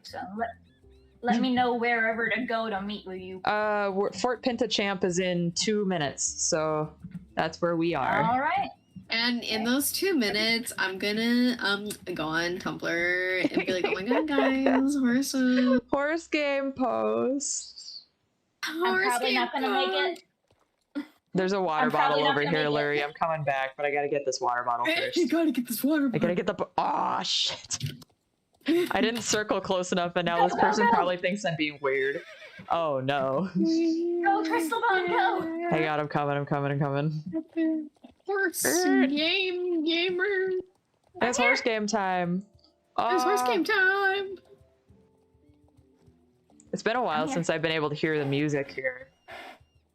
So let me know wherever to go to meet with you. Fort Pintachamp is in 2 minutes, so that's where we are. All right. And in those 2 minutes, I'm gonna go on Tumblr and be like, oh my god, guys, horse game post. I'm probably not gonna make it. There's a water bottle over here, Lurie. I'm coming back, but I gotta get this water bottle first. You gotta get this water bottle. I gotta get the. Oh shit! I didn't circle close enough, and now this person probably thinks I'm being weird. Oh no! Go, Crystal Bond, go! Hang on, I'm coming. Horse gamer. It's horse game time. It's horse game time. It's been a while since I've been able to hear the music here.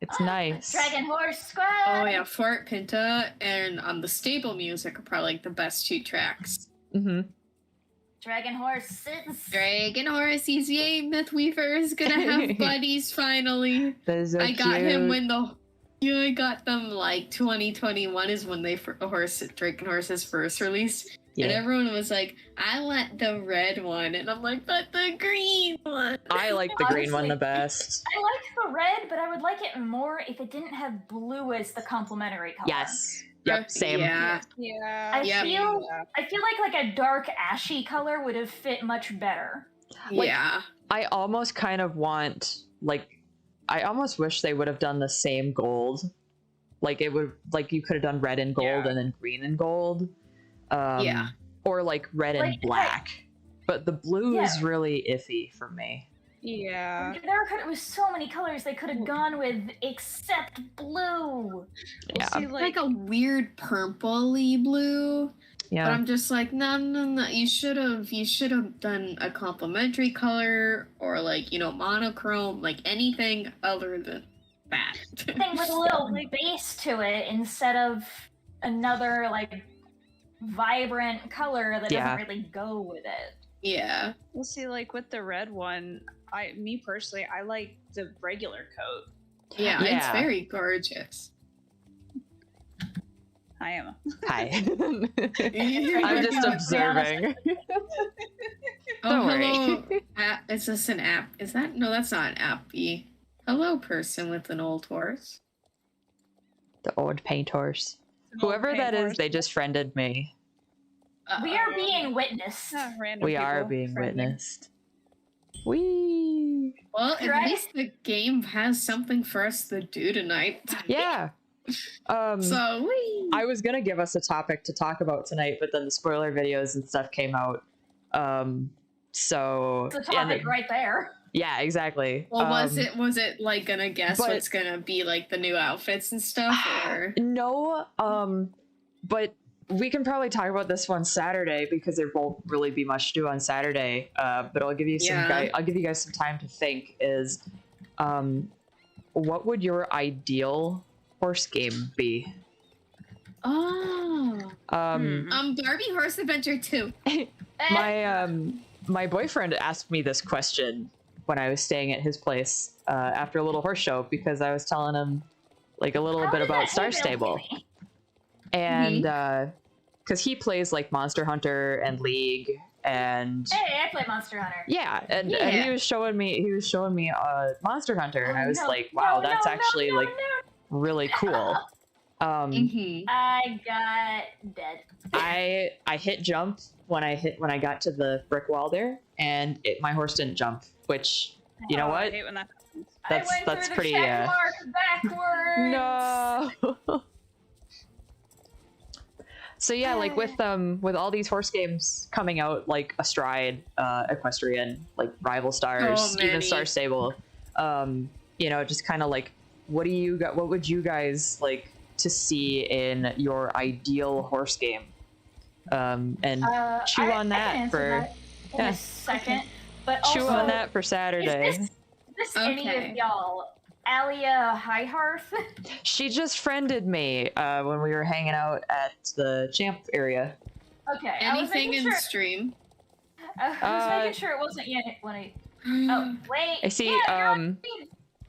It's nice. Dragon Horse Squad! Oh yeah, Fort Pinta and the stable music are probably like the best 2 tracks. Mm-hmm. Dragon Horses. Dragon Horses, yay! Mythweaver is gonna have buddies finally. So I got him when I got them like 2021 is when Dragon Horses first released. Yeah. And everyone was like, I want the red one. And I'm like, but the green one. I like the green one the best. I like the red, but I would like it more if it didn't have blue as the complementary color. Yes. Yep, same. Yeah. I feel like a dark ashy color would have fit much better. Like, I almost kind of want, like, I almost wish they would have done the same gold. Like, it would, like, you could have done red and gold and then green and gold. Or like red and black, but the blue is really iffy for me. Yeah, there was so many colors they could have gone with except blue. Yeah, see, like a weird purpley blue. Yeah, but I'm just like, no. You should have done a complementary color or like monochrome, like anything other than that. Something with a little base to it instead of another like vibrant color that doesn't really go with it. Yeah. We'll see, like with the red one, me personally, I like the regular coat. Yeah, it's very gorgeous. I am. Hi. I'm just observing. Don't worry. Is this an app? Is that? No, that's not an app. Hello, person with an old horse. The old paint horse. Whoever that is, they just friended me. We are being witnessed. We are being witnessed. Wee. Well, at least the game has something for us to do tonight. Yeah. So I was gonna give us a topic to talk about tonight, but then the spoiler videos and stuff came out. So it's a topic right there. Yeah, exactly. Well, was it like gonna guess what's gonna be like the new outfits and stuff? Or no, but we can probably talk about this one Saturday because there won't really be much to do on Saturday. But I'll give you I'll give you guys some time to think. Is what would your ideal horse game be? Barbie Horse Adventure 2. My boyfriend asked me this question when I was staying at his place after a little horse show because I was telling him like a little bit about Star Stable. And because he plays like Monster Hunter and League and I play Monster Hunter. Yeah, and he was showing me Monster Hunter and I was like, wow, that's actually like really cool. I got dead. I hit jump when I got to the brick wall there, and my horse didn't jump. Which you know what? I hate when that happens. That's pretty. Check mark backwards. No. So yeah, like with all these horse games coming out, like Astride, Equestrian, like Rival Stars, even Star Stable, just kind of like, what would you guys like to see in your ideal horse game? And chew on that for a second. But chew also, on that for Saturday. Is this any of y'all? Alia Highhearth? She just friended me when we were hanging out at the Champ area. Okay. Anything in stream? I was making sure it wasn't yet when I... Oh, wait. I see,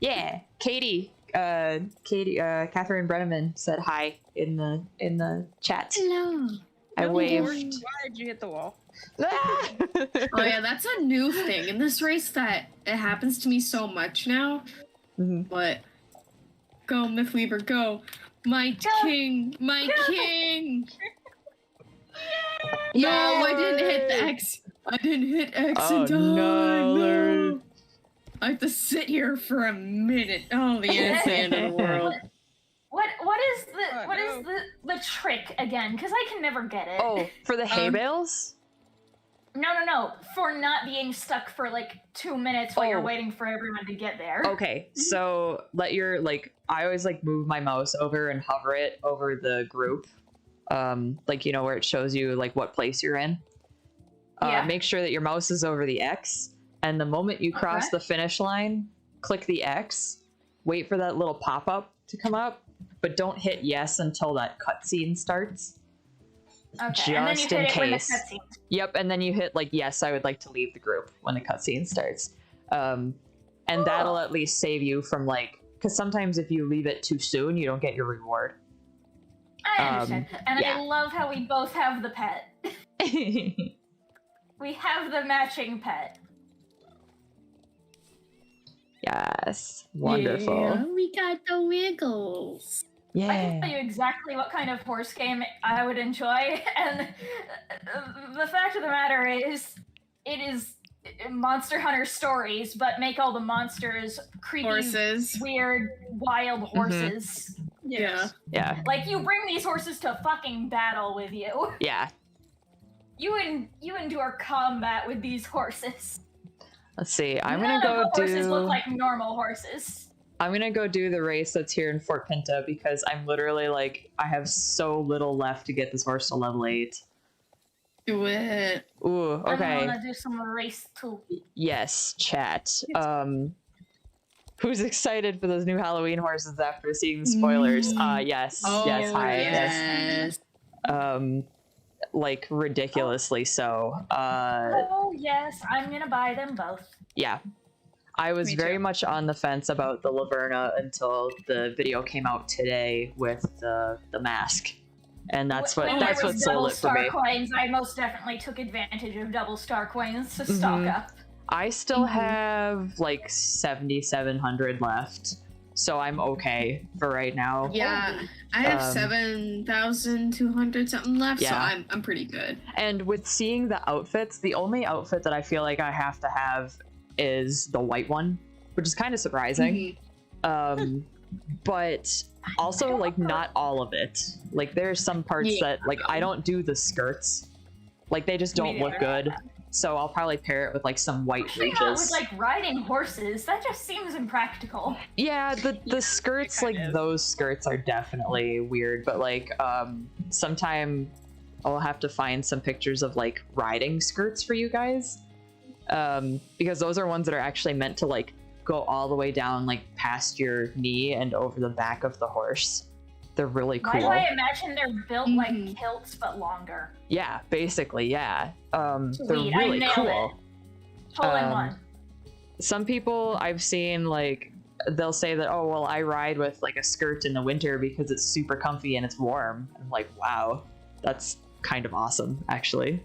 yeah, Katie, Catherine Brenneman said hi in the chat. Hello. I waved. Why did you hit the wall? Oh yeah, that's a new thing in this race that it happens to me so much now. But go, Mythweaver, go. My king! My king! No, I didn't hit the X. I didn't hit X in time. No. I have to sit here for a minute. Oh, the end of the world. What is the trick again? Because I can never get it. Oh, for the hay bales? No. For not being stuck for like 2 minutes while you're waiting for everyone to get there. Okay, so I always like move my mouse over and hover it over the group. Like, you know, where it shows you like what place you're in. Make sure that your mouse is over the X, and the moment you cross the finish line, click the X, wait for that little pop-up to come up, but don't hit yes until that cutscene starts. Okay, just and then you hit in it when the case. cutscene. Yep, and then you hit like yes, I would like to leave the group when the cutscene starts. And that'll at least save you from like, because sometimes if you leave it too soon, you don't get your reward. I understand. And I love how we both have the pet. We have the matching pet. Yes, wonderful. Yeah, we got the wiggles. Yeah. I can tell you exactly what kind of horse game I would enjoy, and the fact of the matter is, it is Monster Hunter Stories, but make all the monsters creepy, horses, weird, wild horses. Yeah. Like, you bring these horses to fucking battle with you. Yeah. You endure combat with these horses. Let's see. I'm None gonna go of the do. horses look like normal horses. I'm gonna go do the race that's here in Fort Pinta because I'm literally like, I have so little left to get this horse to level 8. Do it. Ooh, okay. I wanna do some race too. Yes, chat. Who's excited for those new Halloween horses after seeing the spoilers? Yes. Oh, yes, hi. yes. Like ridiculously so. Oh yes, I'm gonna buy them both. Yeah. I was very much on the fence about the Laverna until the video came out today with the mask. And that's what sold it for me. Coins, I most definitely took advantage of double star coins to stock up. I still have like 7,700 left, so I'm okay for right now. Yeah, I have 7,200 something left, so I'm pretty good. And with seeing the outfits, the only outfit that I feel like I have to have is the white one, which is kind of surprising. But also like not all of it. Like there's some parts that like I don't do the skirts, like they just don't look good. So I'll probably pair it with like some white breeches. Not with like riding horses. That just seems impractical. Yeah, the skirts, like those skirts are definitely weird, but like sometime I'll have to find some pictures of like riding skirts for you guys. Because those are ones that are actually meant to like go all the way down like past your knee and over the back of the horse. They're really cool. Why do I imagine they're built like kilts but longer? Yeah, basically, yeah. They're Sweet, really cool. Hole in one. Some people I've seen like they'll say that, oh well, I ride with like a skirt in the winter because it's super comfy and it's warm. I'm like, wow, that's kind of awesome, actually.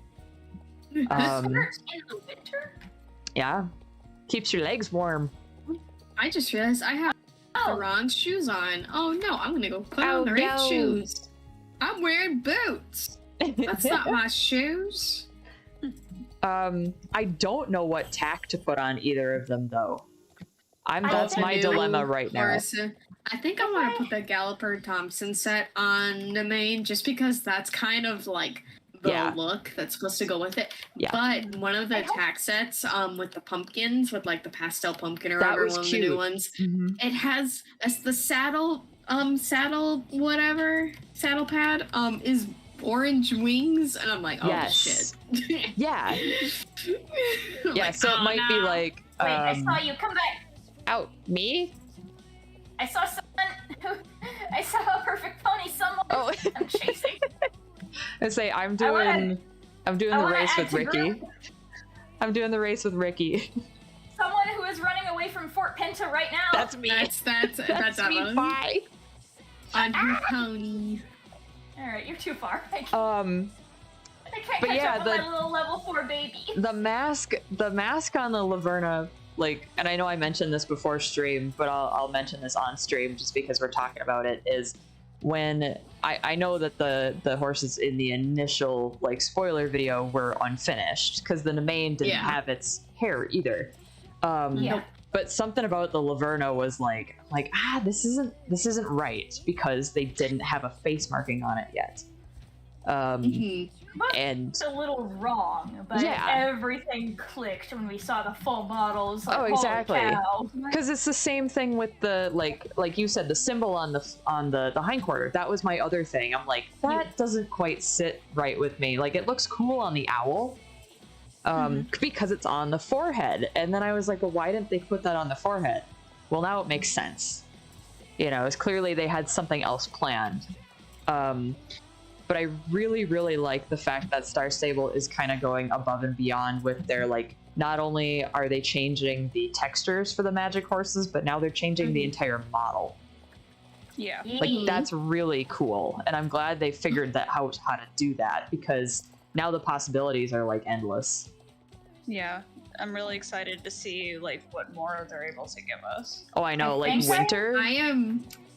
Skirts in the winter? Yeah, keeps your legs warm. I just realized I have the wrong shoes on. Oh no, I'm gonna go put on the right shoes. I'm wearing boots. That's not my shoes. I don't know what tack to put on either of them though. That's my dilemma right now. I think I want to put the Galloper Thompson set on the main just because that's kind of like the look that's supposed to go with it. Yeah. But one of the tack sets with the pumpkins, with like the pastel pumpkin or whatever, one of the new ones, it has the saddle pad is orange wings, and I'm like, oh shit. Yeah. Yeah, so it might be like wait, I saw you, come back. Out, me? I saw I saw a perfect pony someone I'm chasing. I say I'm doing the race with Ricky. I'm doing the race with Ricky. Someone who is running away from Fort Pinta right now. That's me. That's me. Bye. On your pony. All right, you're too far. I can't But catch yeah, up with my little level 4 baby. the mask on the Laverna, like, and I know I mentioned this before stream, but I'll mention this on stream just because we're talking about it, is when I know that the horses in the initial like spoiler video were unfinished because the main didn't have its hair either. But something about the Laverna was like this isn't right because they didn't have a face marking on it yet. And it's a little wrong, but everything clicked when we saw the full models. Like, exactly, because it's the same thing with the like you said, the symbol on the hindquarter. That was my other thing. I'm like, that doesn't quite sit right with me. Like, it looks cool on the owl because it's on the forehead, and then I was like, well, why didn't they put that on the forehead? Well, now it makes sense. You know, it's clearly they had something else planned. But I really, really like the fact that Star Stable is kind of going above and beyond with their, like, not only are they changing the textures for the magic horses, but now they're changing the entire model. Yeah. Like, that's really cool. And I'm glad they figured that how to do that, because now the possibilities are, like, endless. Yeah. I'm really excited to see, like, what more they're able to give us. Oh, I know, like, winter.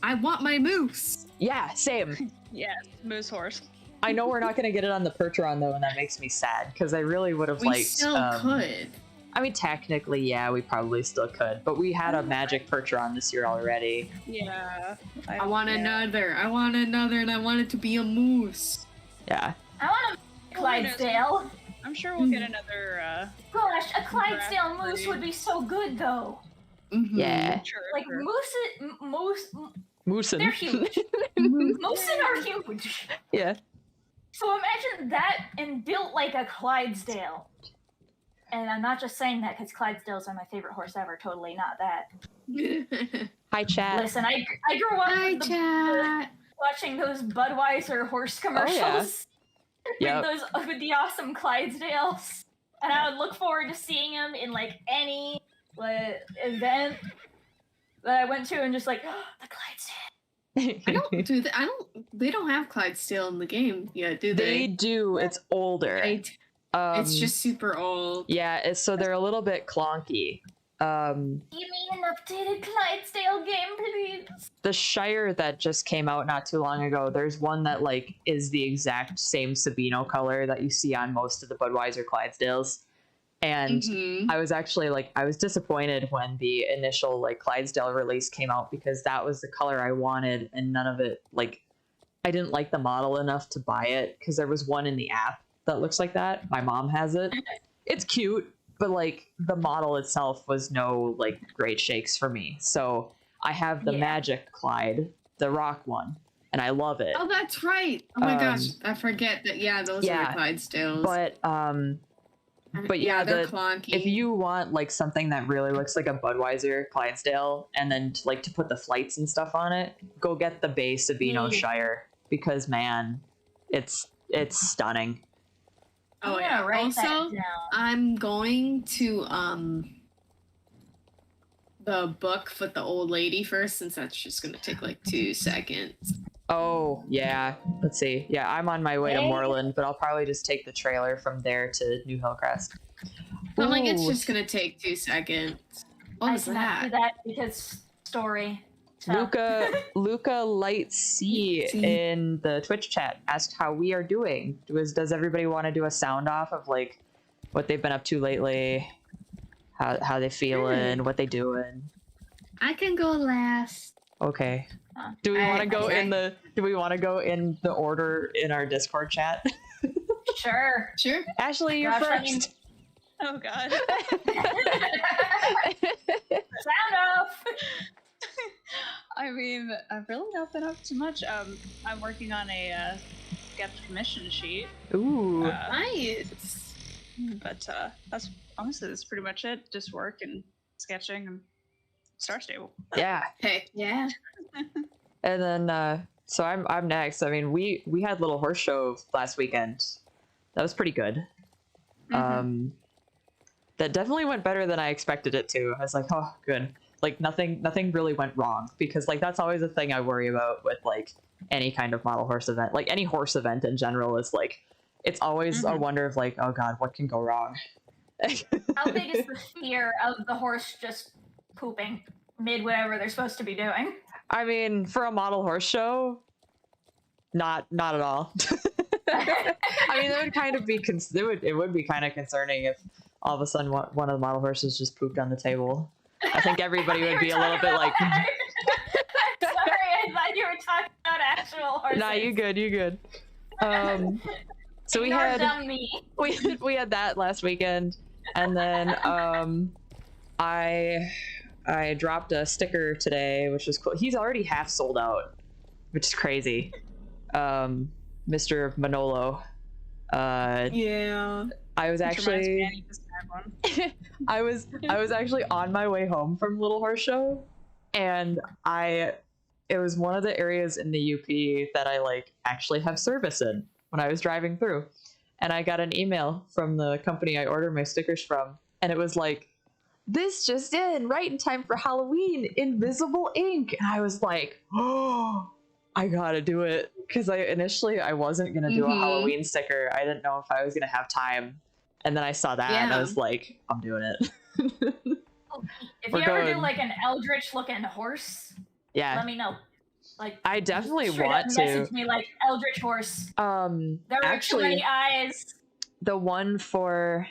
I want my moose. Yeah, same. Yes, moose horse. I know we're not going to get it on the Percheron, though, and that makes me sad, because I really would have liked... We still could. I mean, technically, yeah, we probably still could, but we had a magic Percheron this year already. Yeah. I want another, and I want it to be a moose. Yeah. I want a Clydesdale. I'm sure we'll get another, Gosh, a Clydesdale moose would be so good, though. Yeah. Sure, like, Moosin. They're huge. Moosin are huge. Yeah. So imagine that and built like a Clydesdale. And I'm not just saying that because Clydesdales are my favorite horse ever. Totally not that. Hi, chat. Listen, I grew up watching those Budweiser horse commercials. With the awesome Clydesdales. And I would look forward to seeing them in like any event that I went to and just like, oh, the Clydesdale. They don't have Clydesdale in the game yet, do they? They do. It's older. It's just super old. Yeah, so they're a little bit clunky. You mean an updated Clydesdale game, please? The Shire that just came out not too long ago, there's one that like is the exact same Sabino color that you see on most of the Budweiser Clydesdales. And I was actually I was disappointed when the initial like Clydesdale release came out because that was the color I wanted, and none of it, like, I didn't like the model enough to buy it because there was one in the app that looks like that. My mom has it. It's cute, but like the model itself was no like great shakes for me. So I have the Magic Clyde, the rock one, and I love it. Oh, that's right. Oh my gosh, I forget that. Yeah, those are the Clydesdales. But yeah, they're clunky. If you want like something that really looks like a Budweiser Clydesdale, and then to put the flights and stuff on it, go get the base Sabino Shire, because man, it's stunning. Oh yeah. Also, I'm going to the book with the old lady first, since that's just gonna take like 2 seconds. Oh, yeah. Let's see. Yeah, I'm on my way to Moreland, but I'll probably just take the trailer from there to New Hillcrest. But like, it's just gonna take 2 seconds. What was that? I cannot do that because story. So. Luca Light C in the Twitch chat asked how we are doing. Does everybody want to do a sound off of like what they've been up to lately? How they feeling? What they doing? I can go last. Okay. Do we want to go in the? Do we want to go in the order in our Discord chat? Sure. Ashley, you're first. Oh God. Sound off. I mean, I've really not been up to much. I'm working on a sketch commission sheet. Ooh. Nice. But that's pretty much it. Just work and sketching and Star Stable. Yeah. Heck yeah. And then so I'm next. I mean, we had Little Horse Show last weekend. That was pretty good. That definitely went better than I expected it to. I was like, oh, good. Like nothing really went wrong, because like that's always a thing I worry about with like any kind of model horse event. Like any horse event in general is like, it's always a wonder of like, oh god, what can go wrong? How big is the fear of the horse just pooping mid whatever they're supposed to be doing? I mean, for a model horse show, not at all. I mean, that would kind of be it would be kind of concerning if all of a sudden one of the model horses just pooped on the table. I think everybody would be a little bit like. Sorry, I thought you were talking about actual horses. Nah, you good. So we had that last weekend, and then I dropped a sticker today, which was cool. He's already half sold out, which is crazy. Mr. Manolo. Yeah. I was actually I was actually on my way home from Little Horse Show, and it was one of the areas in the UP that I like actually have service in when I was driving through. And I got an email from the company I ordered my stickers from, and it was like, this just in, right in time for Halloween, invisible ink. And I was like, oh, I gotta do it. Because initially I wasn't gonna do a Halloween sticker. I didn't know if I was gonna have time. And then I saw that and I was like, I'm doing it. If you ever do like an eldritch looking horse, let me know. Like, I definitely want to message me like eldritch horse. There are actually, too many eyes. The one for,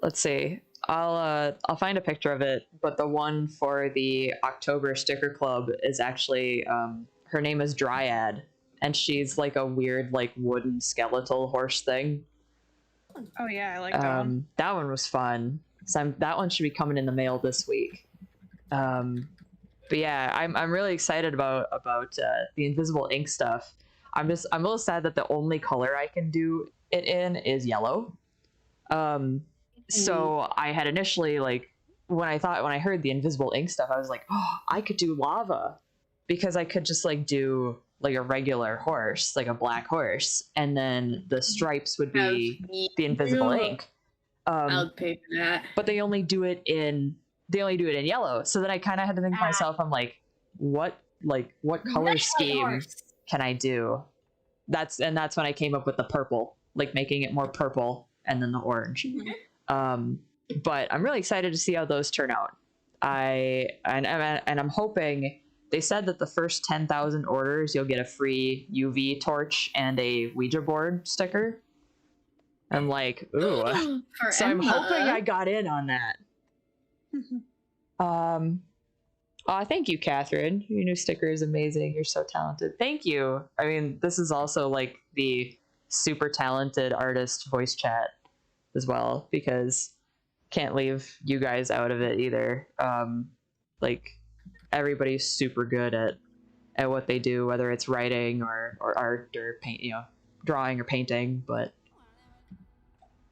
let's see, I'll find a picture of it. But the one for the October Sticker Club is actually her name is Dryad, and she's like a weird like wooden skeletal horse thing. Oh yeah, I like that one. That one was fun. So that one should be coming in the mail this week. But yeah, I'm really excited about the invisible ink stuff. I'm a little sad that the only color I can do it in is yellow. So I had initially like when I heard the invisible ink stuff, I was like, oh, I could do lava, because I could just like do like a regular horse, like a black horse, and then the stripes would be the invisible ink. I'll pay for that. But they only do it in yellow. So then I kind of had to think to myself, I'm like, what color scheme can I do? That's when I came up with the purple, like making it more purple, and then the orange. But I'm really excited to see how those turn out. I'm hoping. They said that the first 10,000 orders, you'll get a free UV torch and a Ouija board sticker. I'm like, ooh. So I'm hoping I got in on that. Thank you, Catherine. Your new sticker is amazing. You're so talented. Thank you. I mean, this is also like the super talented artist voice chat as well, because can't leave you guys out of it either. Like, everybody's super good at what they do, whether it's writing or art or paint, drawing or painting. But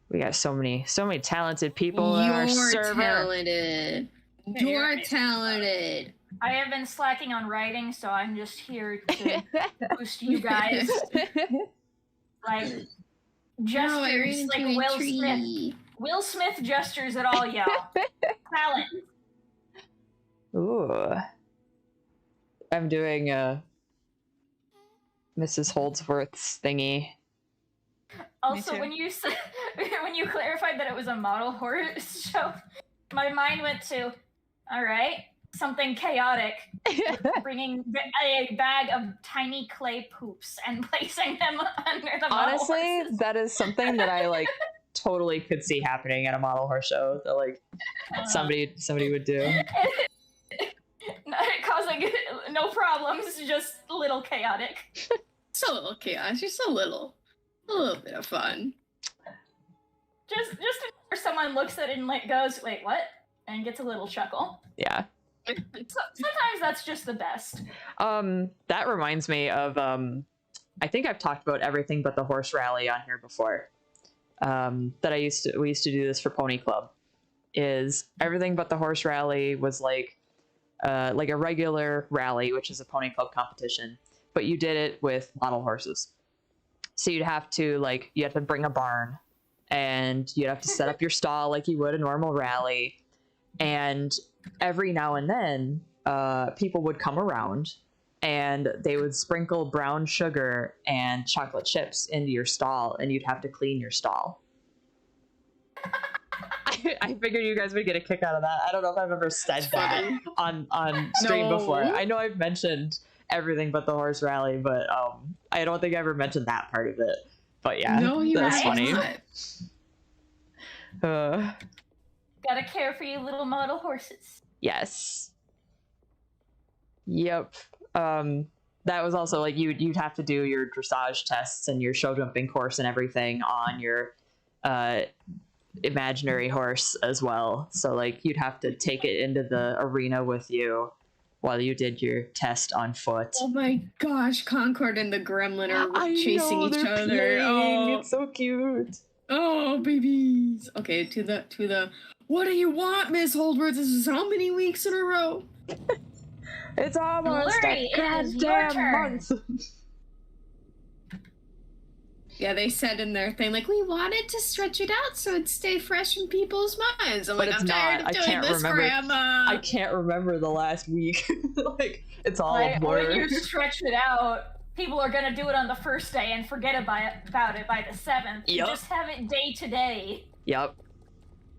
we got so many talented people in our server. You're talented. I have been slacking on writing, so I'm just here to boost you guys. Like gestures, like Will Smith. Will Smith gestures at all, y'all. Talent. Ooh. I'm doing Mrs. Holdsworth's thingy. Also, when you clarified that it was a model horse show, my mind went to, all right, something chaotic, bringing a bag of tiny clay poops and placing them under the model horses. That is something that I like totally could see happening at a model horse show. That like somebody would do. Causing no problems, just a little chaotic. Just a little chaos, just a little bit of fun. Just where someone looks at it and like goes, wait, what? And gets a little chuckle. Yeah. Sometimes that's just the best. That reminds me of I think I've talked about Everything But the Horse Rally on here before. That we used to do this for Pony Club. Is Everything But the Horse Rally was like a regular rally, which is a Pony Club competition, but you did it with model horses. So you have to bring a barn, and you'd have to set up your stall like you would a normal rally. And every now and then, people would come around and they would sprinkle brown sugar and chocolate chips into your stall, and you'd have to clean your stall. I figured you guys would get a kick out of that. I don't know if I've ever said that on stream before. I know I've mentioned everything but the horse rally, but I don't think I ever mentioned that part of it. But yeah, that's funny. Gotta care for you little model horses. Yes. Yep. That was also like you'd have to do your dressage tests and your show jumping course and everything on your imaginary horse as well. So like you'd have to take it into the arena with you while you did your test on foot. Oh my gosh, Concord and the Gremlin are chasing each other. Playing. Oh, it's so cute. Oh, babies. Okay, to the. What do you want, Miss Holdworth? This is how many weeks in a row? It's almost Lori, a goddamn month. Yeah, they said in their thing, like, we wanted to stretch it out so it'd stay fresh in people's minds. I'm but like, I'm tired of doing this, Grandma. I can't remember the last week. Like, it's all a blur. When you stretch it out, people are gonna do it on the first day and forget about it by the 7th. Yep. You just have it day to day. Yep.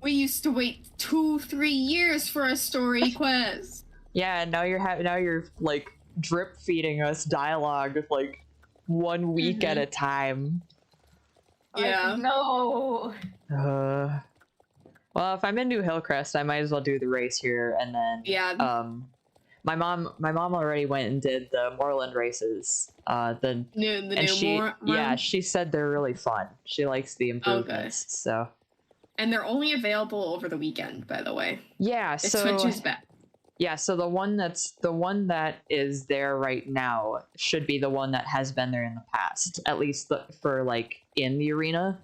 We used to wait 2-3 years for a story quest. Yeah, and now you're like drip feeding us dialogue like 1 week at a time. Yeah. Like, no. Well, if I'm in New Hillcrest, I might as well do the race here, and then my mom already went and did the Moreland races. She said they're really fun. She likes the improvements. Okay. So. And they're only available over the weekend, by the way. Yeah, it switches back. Yeah, so the one that is there right now should be the one that has been there in the past, at least for like in the arena.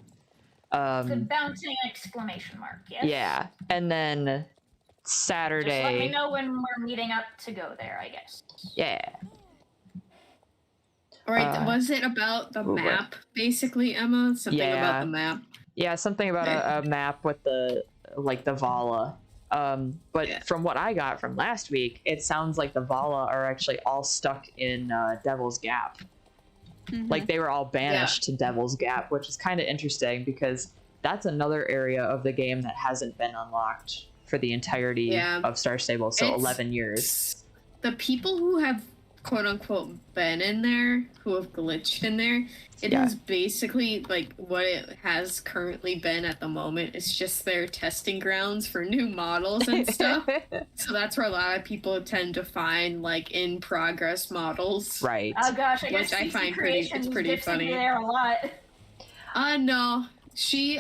The bouncing exclamation mark, yes. Yeah, and then Saturday. Just let me know when we're meeting up to go there, I guess. Yeah. All right, was it about the map, basically, Emma? Something about the map? Yeah, something about a map with the Vala. But from what I got from last week, it sounds like the Vala are actually all stuck in Devil's Gap. Mm-hmm. Like they were all banished to Devil's Gap, which is kind of interesting because that's another area of the game that hasn't been unlocked for the entirety of Star Stable, so 11 years. The people who have quote unquote been in there, who have glitched in there, it is basically like what it has currently been at the moment. It's just their testing grounds for new models and stuff. So that's where a lot of people tend to find like in progress models. Right. Oh gosh, I guess which I find pretty funny. There a lot. No. She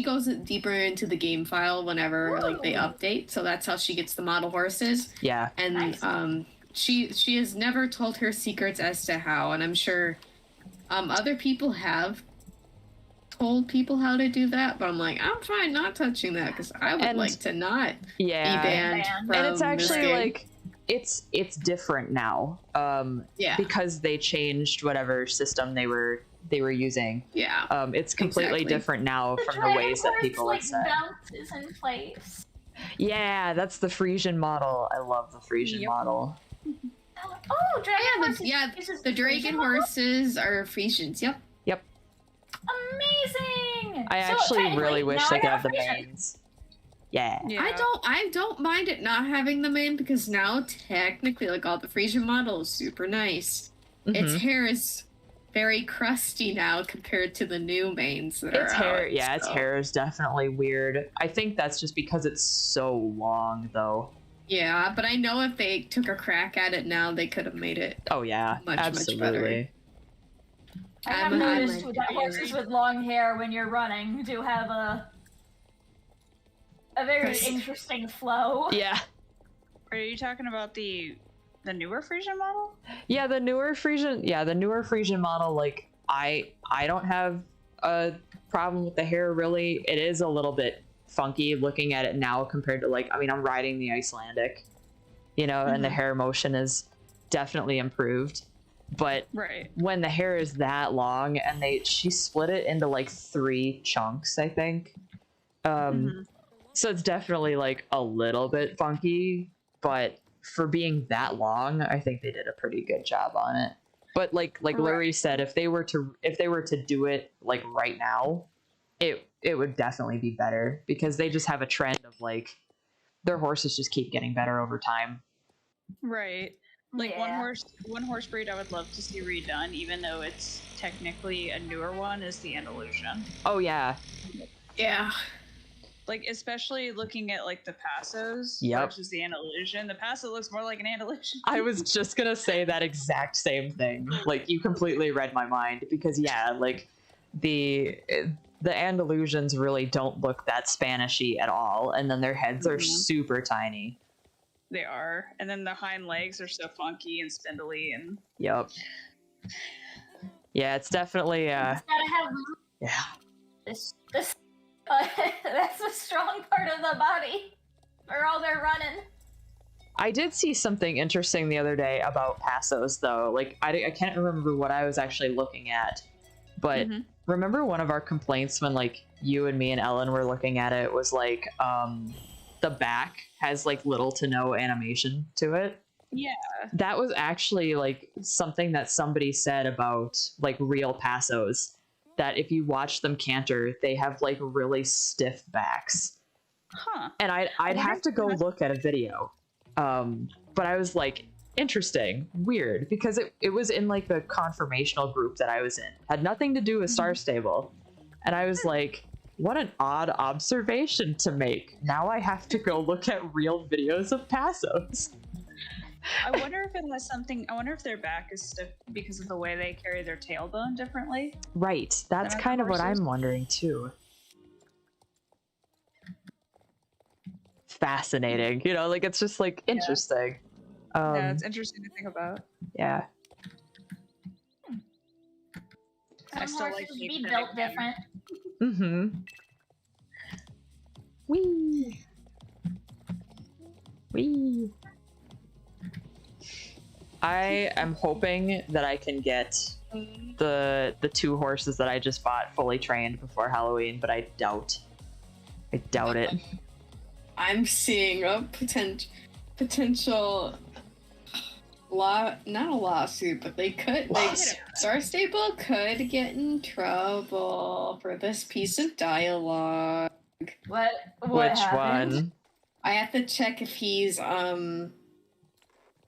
goes deeper into the game file whenever like they update. So that's how she gets the model horses. Yeah. And nice. She has never told her secrets as to how, and I'm sure other people have told people how to do that, but I'm like, I'm fine not touching that because I would like to not be banned from and it's actually this game. like it's different now because they changed whatever system they were using. It's completely different now from the ways that people like said. Bounces in place. Yeah, that's the Frisian model. I love the Frisian model. Oh, dragon horses! The dragon horses are Frisians. Yep. Amazing! I actually really wish they could have the mains. Yeah. I don't mind it not having the mane because now technically like all the Frisian model is super nice. Mm-hmm. Its hair is very crusty now compared to the new mains that its hair is definitely weird. I think that's just because it's so long though. Yeah, but I know if they took a crack at it now, they could have made it. Oh yeah, much better. I have noticed that horses with long hair, when you're running, do have a very interesting flow. Yeah. Are you talking about the newer Frisian model? Yeah, the newer Frisian model. Like I don't have a problem with the hair really. It is a little bit funky looking at it now compared to I'm riding the Icelandic, and the hair motion is definitely improved. But when the hair is that long and she split it into like 3 chunks, I think. So it's definitely like a little bit funky, but for being that long, I think they did a pretty good job on it. But like Lurie said, if they were to do it like right now, it would definitely be better, because they just have a trend of like their horses just keep getting better over time. Right. Like one horse breed I would love to see redone, even though it's technically a newer one, is the Andalusian. Oh yeah. Yeah. Like, especially looking at like the Passos versus the Andalusian. The Paso looks more like an Andalusian. I was just gonna say that exact same thing. Like, you completely read my mind, because like the Andalusians really don't look that Spanishy at all, and then their heads are super tiny. They are, and then the hind legs are so funky and spindly, and yeah, it's definitely It's gotta have this that's the strong part of the body, or all they're running. I did see something interesting the other day about Passos, though. Like, I can't remember what I was actually looking at, but remember one of our complaints when like you and me and Ellen were looking at it was like the back has like little to no animation to it. Yeah, that was actually like something that somebody said about like real Passos, that if you watch them canter, they have like really stiff backs. And I'd have to go look at a video, but I was like, interesting, weird, because it was in like the conformational group that I was in, had nothing to do with Star Stable, and I was like, what an odd observation to make. Now I have to go look at real videos of Passos. I wonder if it has something. I wonder if their back is stiff because of the way they carry their tailbone differently. Right, that's kind of what I'm wondering too. Fascinating, you know, like it's just like interesting. Yeah, it's interesting to think about. Yeah. Some horses be built different. Wee. I am hoping that I can get the 2 horses that I just bought fully trained before Halloween, but I doubt it. I'm seeing a potential not a lawsuit, but they could, like, Star Stable could get in trouble for this piece of dialogue. What Which happened? one? I have to check if he's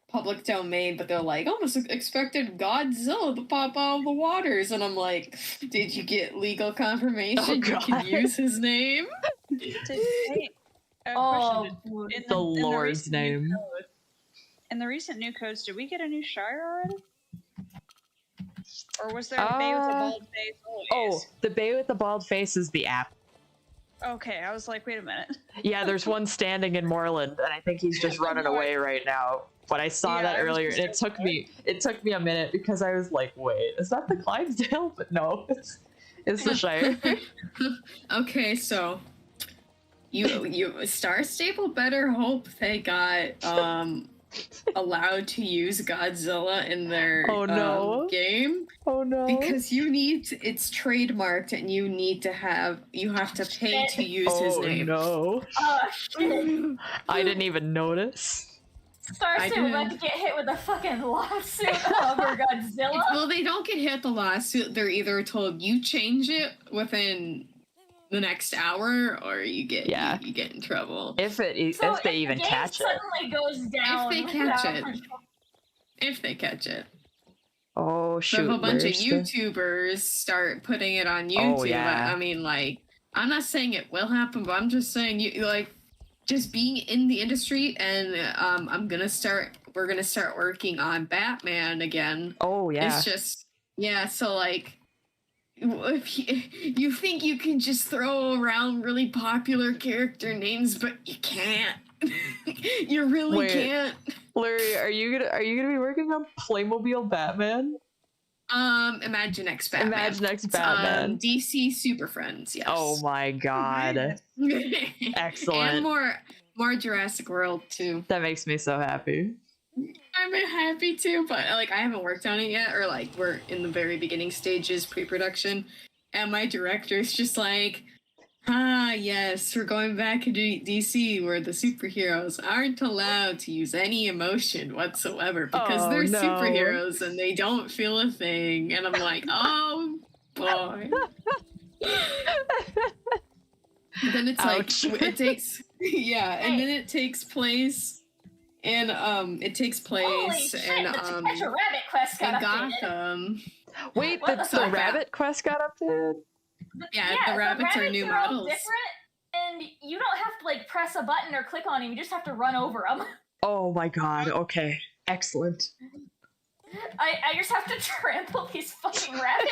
public domain, but they're like, almost expected Godzilla to pop out of the waters, and I'm like, did you get legal confirmation you can use his name? The Lord's name. In the recent new codes, did we get a new Shire already? Or was there a Bay with a bald face always? Oh, the Bay with the bald face is the app. Okay, I was like, wait a minute. Yeah, there's one standing in Moreland, and I think he's just running away right now. But I saw that earlier, and it took me a minute, because I was like, wait, is that the Clydesdale? But no, it's the Shire. Okay, so you Star Stable better hope they got allowed to use Godzilla in their game. Oh no. Because it's trademarked, and you have to pay to use his name. Oh no. Oh shit. I didn't even notice. Star Stable about to get hit with a fucking lawsuit over Godzilla. Well, they don't get hit with the lawsuit. They're either told you change it within the next hour, or you get in trouble. If they even catch it. Suddenly goes down. If they catch it. Oh shoot! So if a bunch of YouTubers start putting it on YouTube, I mean, like, I'm not saying it will happen, but I'm just saying just being in the industry, and we're gonna start working on Batman again. Oh yeah. It's just so like, if you think you can just throw around really popular character names, but you can't. You really can't. Larry, are you gonna be working on Playmobil Batman? Imaginext Batman. DC Super Friends, yes. Oh my god. Excellent. And more Jurassic World too. That makes me so happy. I'm happy too, but like I haven't worked on it yet, or like we're in the very beginning stages, pre-production, and my director's just like, Ah, yes, we're going back to DC where the superheroes aren't allowed to use any emotion whatsoever because they're superheroes and they don't feel a thing. And I'm like, oh boy. Then it's Ouch. like, it takes, and then it takes place. And Holy shit, in the To Catch a Rabbit quest got updated. Gotham. Wait, What the the fuck? rabbit quest got updated? Yeah, the rabbits are new all models. different, and you don't have to like press a button or click on them. You just have to run over them. Oh my god. Okay. Excellent. I just have to trample these fucking rabbits.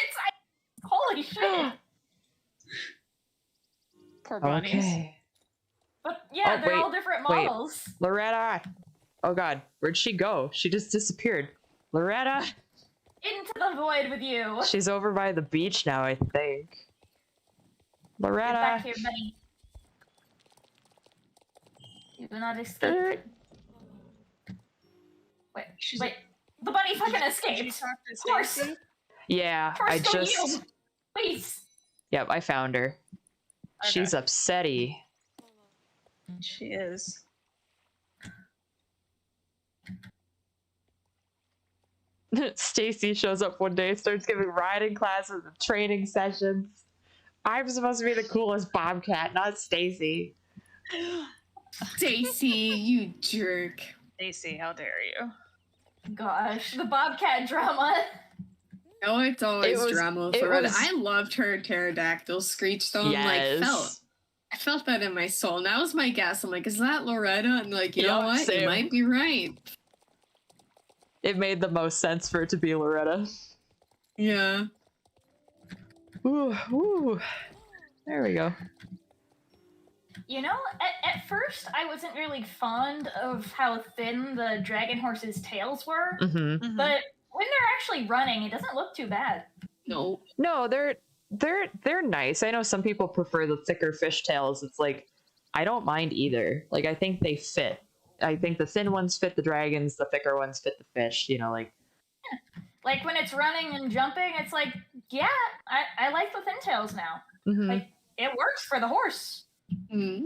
Holy shit! Poor bunnies. Okay. But yeah, Oh, they're wait, all different wait. models. Loretta. Oh god. Where'd she go? She just disappeared. Loretta. Into the void with you. She's over by the beach now, I think. Get Loretta. back here, buddy. You do not escape. Wait. The bunny fucking escaped. Of course. Yeah, First I go just. you. Please. Yep, I found her. Okay. She's upsetty. She is. Stacy shows up one day, starts giving riding classes and training sessions. I'm supposed to be the coolest bobcat, not Stacy. Stacy, you jerk. Stacy, how dare you? Gosh, the Bobcat drama. Oh, it's always drama for Loretta. was- I loved her pterodactyl screech though. Yes. I felt that in my soul. And that was my guess. I'm like, is that Loretta? And like, you know what? Same. You might be right. It made the most sense for it to be Loretta. Yeah. Ooh, ooh. There we go. You know, at first I wasn't really fond of how thin the dragon horse's tails were, Mm-hmm. but when they're actually running, it doesn't look too bad. No. No, they're nice. I know some people prefer the thicker fishtails. It's like, I don't mind either. Like, I think they fit. I think the thin ones fit the dragons, the thicker ones fit the fish, you know, like. Yeah. Like when it's running and jumping, it's like, yeah, I like the thin tails now. Mm-hmm. Like, it works for the horse. Mm-hmm.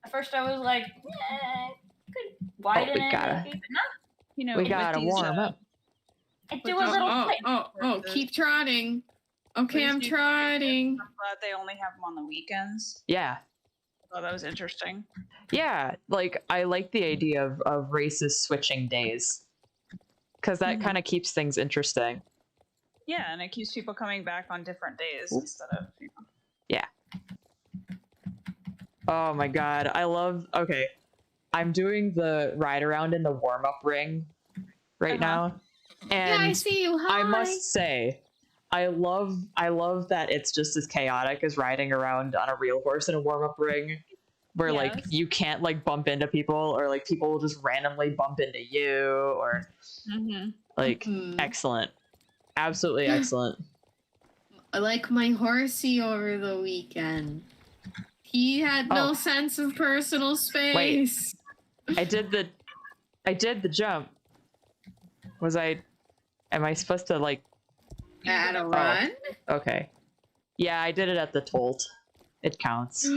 At first I was like, could widen we it gotta- maybe, but no. You know, We with gotta these, warm up. I do a little click. Keep trotting. Okay, I'm trotting. I'm glad they only have them on the weekends. Yeah. Oh, that was interesting. Yeah, like, I like the idea of races switching days. Because that kind of keeps things interesting. Yeah, and it keeps people coming back on different days Oop. instead of, you know. Yeah. Oh my god, I love... Okay. I'm doing the ride around in the warm-up ring right now. And Yeah, I see you. Hi. I must say, I love that it's just as chaotic as riding around on a real horse in a warm-up ring, where like Yes. you can't like bump into people, or like people will just randomly bump into you, or like excellent, absolutely excellent. I like my horsey over the weekend. He had no sense of personal space. I did the jump. Am I supposed to like At a run? Okay. Yeah, I did it at the Tolt. It counts.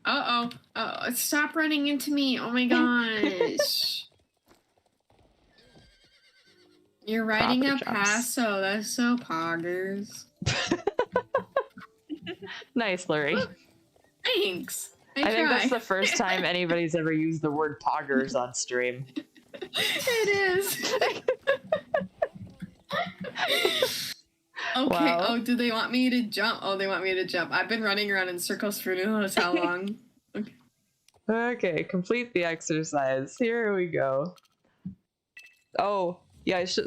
Uh-oh. Stop running into me. Oh my gosh. You're riding Proper a jumps. Paso. That's so poggers. Nice, Larry. Thanks. I think that's try. the first time anybody's ever used the word poggers on stream. It is. Okay. Wow. Oh, do they want me to jump? Oh, they want me to jump. I've been running around in circles for who knows how long. Okay, complete the exercise. Here we go. Oh, yeah, I should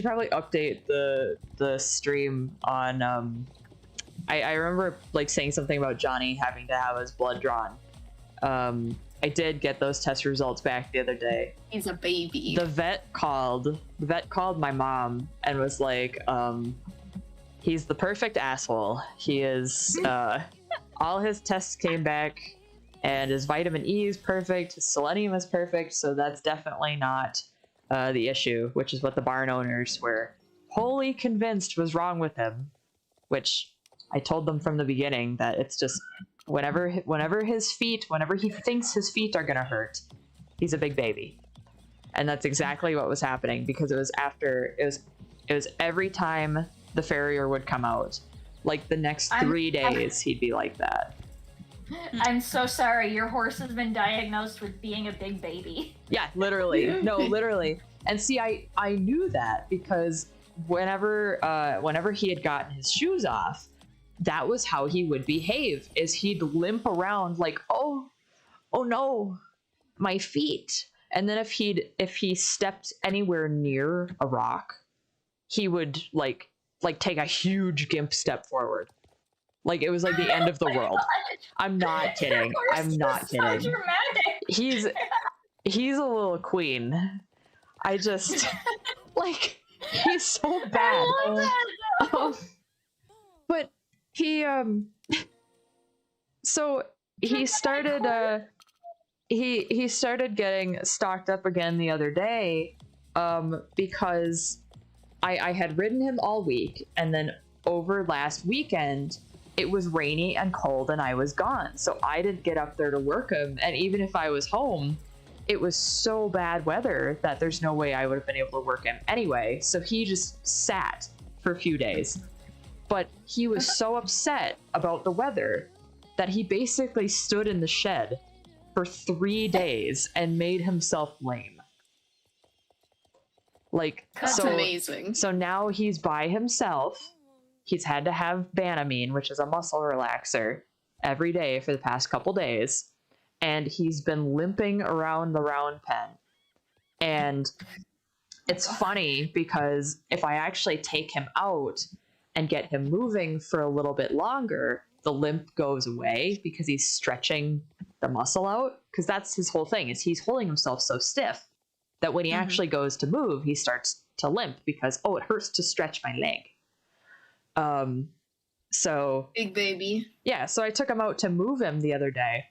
probably update the stream on I remember like saying something about Johnny having to have his blood drawn. I did get those test results back the other day. He's a baby. The vet called my mom and was like, he's the perfect asshole. He is all his tests came back and his vitamin E is perfect, his selenium is perfect, so that's definitely not the issue, which is what the barn owners were wholly convinced was wrong with him, which I told them from the beginning that it's just whenever he thinks his feet are gonna hurt, he's a big baby. And that's exactly what was happening, because it was every time the farrier would come out, like the next 3 days, he'd be like that. I'm so sorry. Your horse has been diagnosed with being a big baby. Yeah, literally. No, literally. And see, I knew that because whenever he had gotten his shoes off, that was how he would behave. Is he'd limp around like, oh no, my feet. And then if he stepped anywhere near a rock, he would like take a huge gimp step forward. Like it was like the end of the world. I'm not kidding. I'm not kidding. So dramatic. He's a little queen. I just like he's so bad. I love that, but he so he started he started getting stocked up again the other day because I had ridden him all week, and then over last weekend it was rainy and cold and I was gone, so I didn't get up there to work him, and even if I was home, it was so bad weather that there's no way I would have been able to work him anyway, so he just sat for a few days. But he was so upset about the weather that he basically stood in the shed for 3 days and made himself lame. Like, That's amazing. So now he's by himself. He's had to have Banamine, which is a muscle relaxer, every day for the past couple days. And he's been limping around the round pen. And it's funny because if I actually take him out and get him moving for a little bit longer, the limp goes away because he's stretching the muscle out. Because that's his whole thing, is he's holding himself so stiff that when he actually goes to move, he starts to limp because, it hurts to stretch my leg. So big baby. Yeah, so I took him out to move him the other day,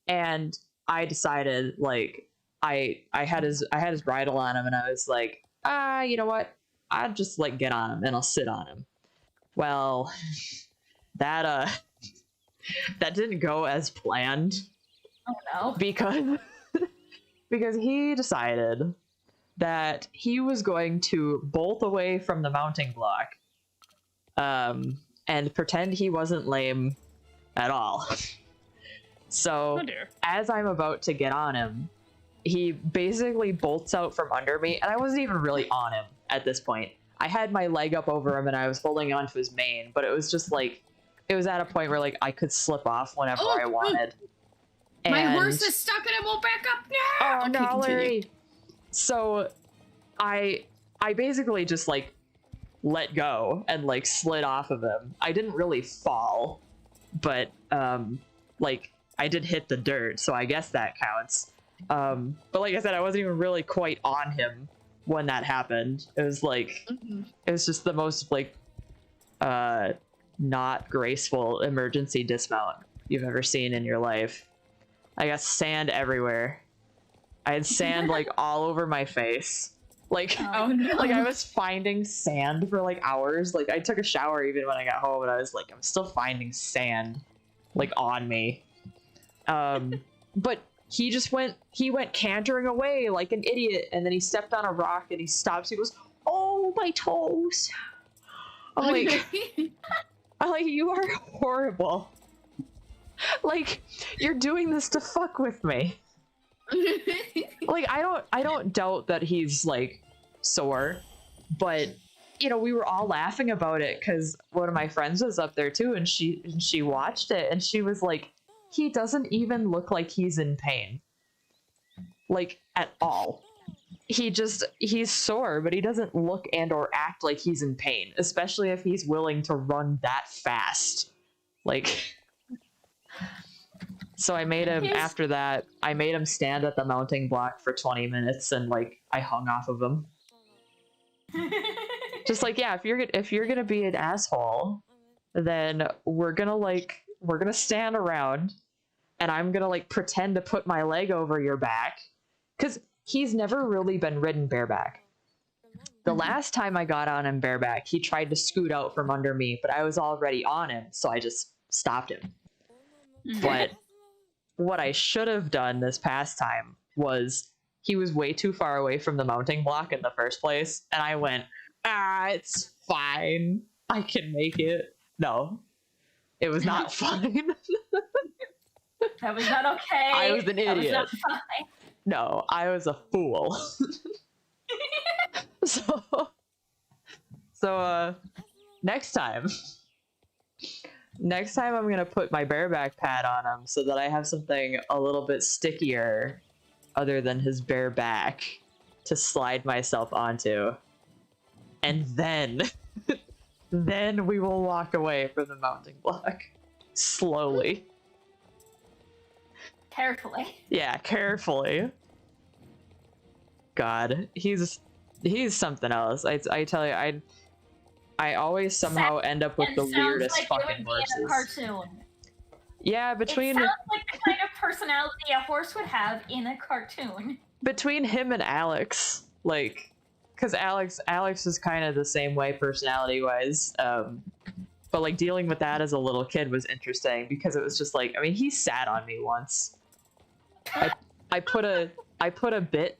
and I decided, like, I had his bridle on him, and I was like, you know what? I'll just like get on him and I'll sit on him. Well, that didn't go as planned. Oh no. Because he decided that he was going to bolt away from the mounting block and pretend he wasn't lame at all. So as I'm about to get on him, he basically bolts out from under me, and I wasn't even really on him at this point. I had my leg up over him and I was holding onto his mane, but it was just like, it was at a point where like I could slip off whenever I wanted. And my horse is stuck and it won't back up now. Oh no, Larry. So I basically just like let go and like slid off of him. I didn't really fall, but like I did hit the dirt, so I guess that counts. But like I said, I wasn't even really quite on him when that happened. It was like it was just the most like not graceful emergency dismount you've ever seen in your life. I got sand everywhere. I had sand like all over my face. Like, oh no. Like I was finding sand for like hours. Like I took a shower even when I got home, and I was like, I'm still finding sand like on me. But he went cantering away like an idiot, and then he stepped on a rock and he stops. He goes, "Oh, my toes." I'm like, you are horrible. Like, you're doing this to fuck with me. Like, I don't doubt that he's like sore, but you know, we were all laughing about it because one of my friends was up there too, and she watched it, and she was like, he doesn't even look like he's in pain, like at all. He's sore, but he doesn't look and or act like he's in pain, especially if he's willing to run that fast. Like, so I made him, after that, I made him stand at the mounting block for 20 minutes, and like I hung off of him. Just like, yeah, if you're gonna be an asshole, then we're gonna stand around, and I'm gonna like pretend to put my leg over your back, because he's never really been ridden bareback. The last time I got on him bareback, he tried to scoot out from under me, but I was already on him, so I just stopped him. But what I should have done this past time was he was way too far away from the mounting block in the first place, and I went, it's fine. I can make it. No, it was not fine. That was not okay. I was an idiot. That was not fine. No, I was a fool. So next time I'm gonna put my bareback pad on him so that I have something a little bit stickier other than his bare back to slide myself onto, and then we will walk away from the mounting block slowly. Carefully. Yeah, carefully. God, he's something else. I tell you, I always somehow end up with the weirdest like fucking it would be in a horses. cartoon. Yeah, between It sounds like the kind of personality a horse would have in a cartoon. Between him and Alex, like, because Alex is kind of the same way personality wise, but like dealing with that as a little kid was interesting because it was just like, I mean, he sat on me once. I put a bit.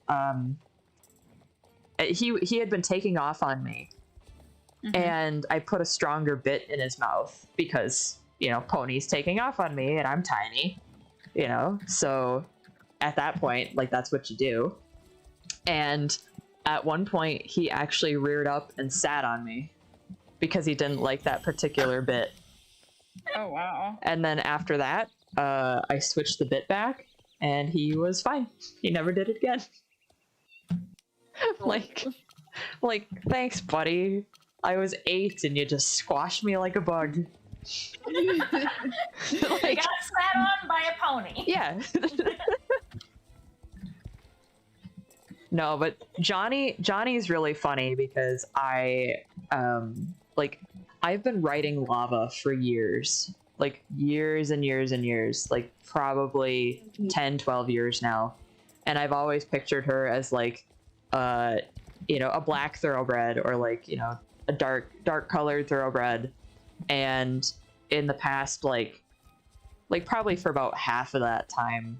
He had been taking off on me, and I put a stronger bit in his mouth because, you know, Pony's taking off on me and I'm tiny, you know. So at that point, like, that's what you do. And at one point, he actually reared up and sat on me because he didn't like that particular bit. Oh wow! And then after that, I switched the bit back, and he was fine. He never did it again. like, thanks, buddy. I was 8, and you just squashed me like a bug. You got sat on by a pony. Yeah. No, but Johnny's really funny because I've been writing lava for years. Like years and years and years, like probably 10, 12 years now. And I've always pictured her as like, you know, a black thoroughbred or like, you know, a dark colored thoroughbred. And in the past, like probably for about half of that time,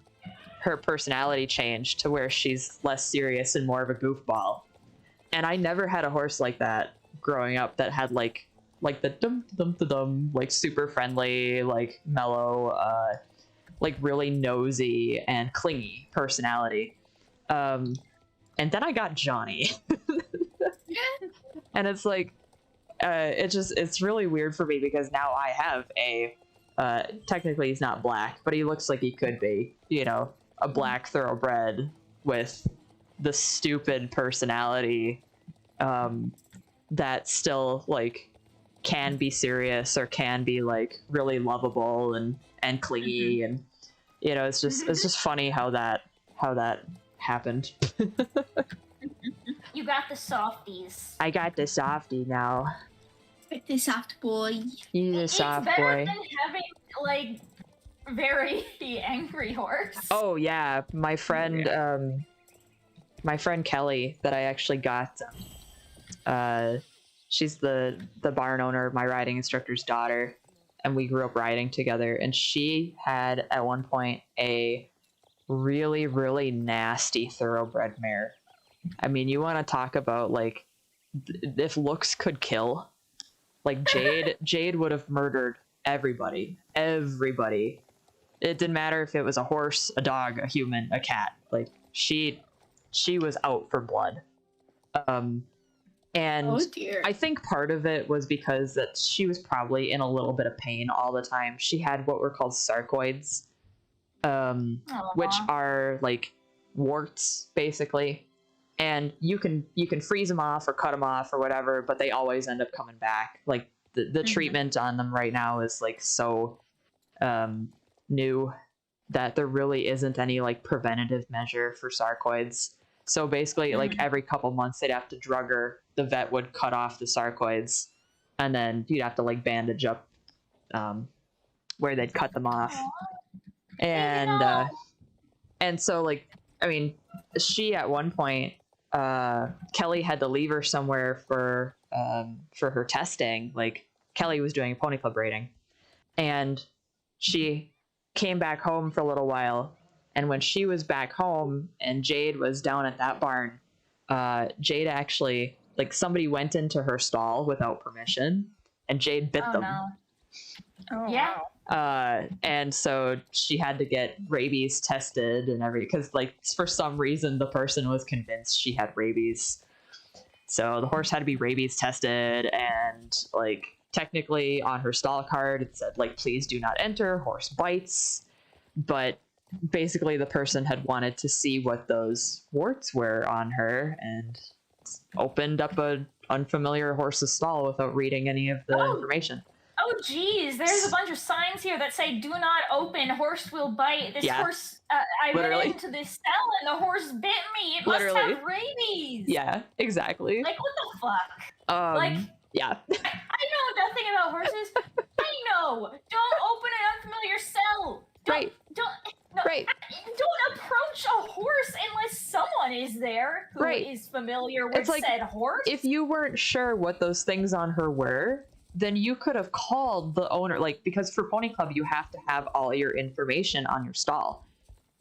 her personality changed to where she's less serious and more of a goofball. And I never had a horse like that growing up that had like the dum like super friendly, like mellow, like really nosy and clingy personality. And then I got Johnny. And it's like it's really weird for me because now I have a technically he's not black, but he looks like he could be, you know, a black thoroughbred with the stupid personality that still like can be serious or can be like really lovable and clingy, and you know, it's just funny how that happened. You got the softies. I got the softie now. The soft boy. He's a soft boy. It's better than having like very angry horse. Oh yeah, my friend Kelly that I actually got. She's the barn owner, my riding instructor's daughter, and we grew up riding together. And she had at one point a really, really nasty thoroughbred mare. I mean, you want to talk about like if looks could kill. Like Jade would have murdered everybody. It didn't matter if it was a horse, a dog, a human, a cat. Like she was out for blood. And Oh dear. I think part of it was because that she was probably in a little bit of pain all the time. She had what were called sarcoids, which are like warts basically. And you can freeze them off or cut them off or whatever, but they always end up coming back. Like the treatment on them right now is like so new that there really isn't any like preventative measure for sarcoids. So basically, like every couple months, they'd have to drug her. The vet would cut off the sarcoids, and then you'd have to like bandage up where they'd cut them off. And so like, I mean, she at one point Kelly had to leave her somewhere for her testing. Like Kelly was doing pony club raiding, and she came back home for a little while. And when she was back home and Jade was down at that barn, Jade actually, like, somebody went into her stall without permission, and Jade bit them. No. Oh, Yeah. wow. And so she had to get rabies tested and because like for some reason the person was convinced she had rabies. So the horse had to be rabies tested, and like technically on her stall card it said like, please do not enter, horse bites. But basically the person had wanted to see what those warts were on her and opened up an unfamiliar horse's stall without reading any of the information. Oh, geez. There's a bunch of signs here that say, do not open, horse will bite. This horse, I went into this cell and the horse bit me. It must have rabies. Yeah, exactly. Like, what the fuck? Yeah. I know nothing about horses. I know. Don't open an unfamiliar cell. Don't approach a horse unless someone is there who is familiar with said horse. If you weren't sure what those things on her were, then you could have called the owner, like, because for Pony Club you have to have all your information on your stall.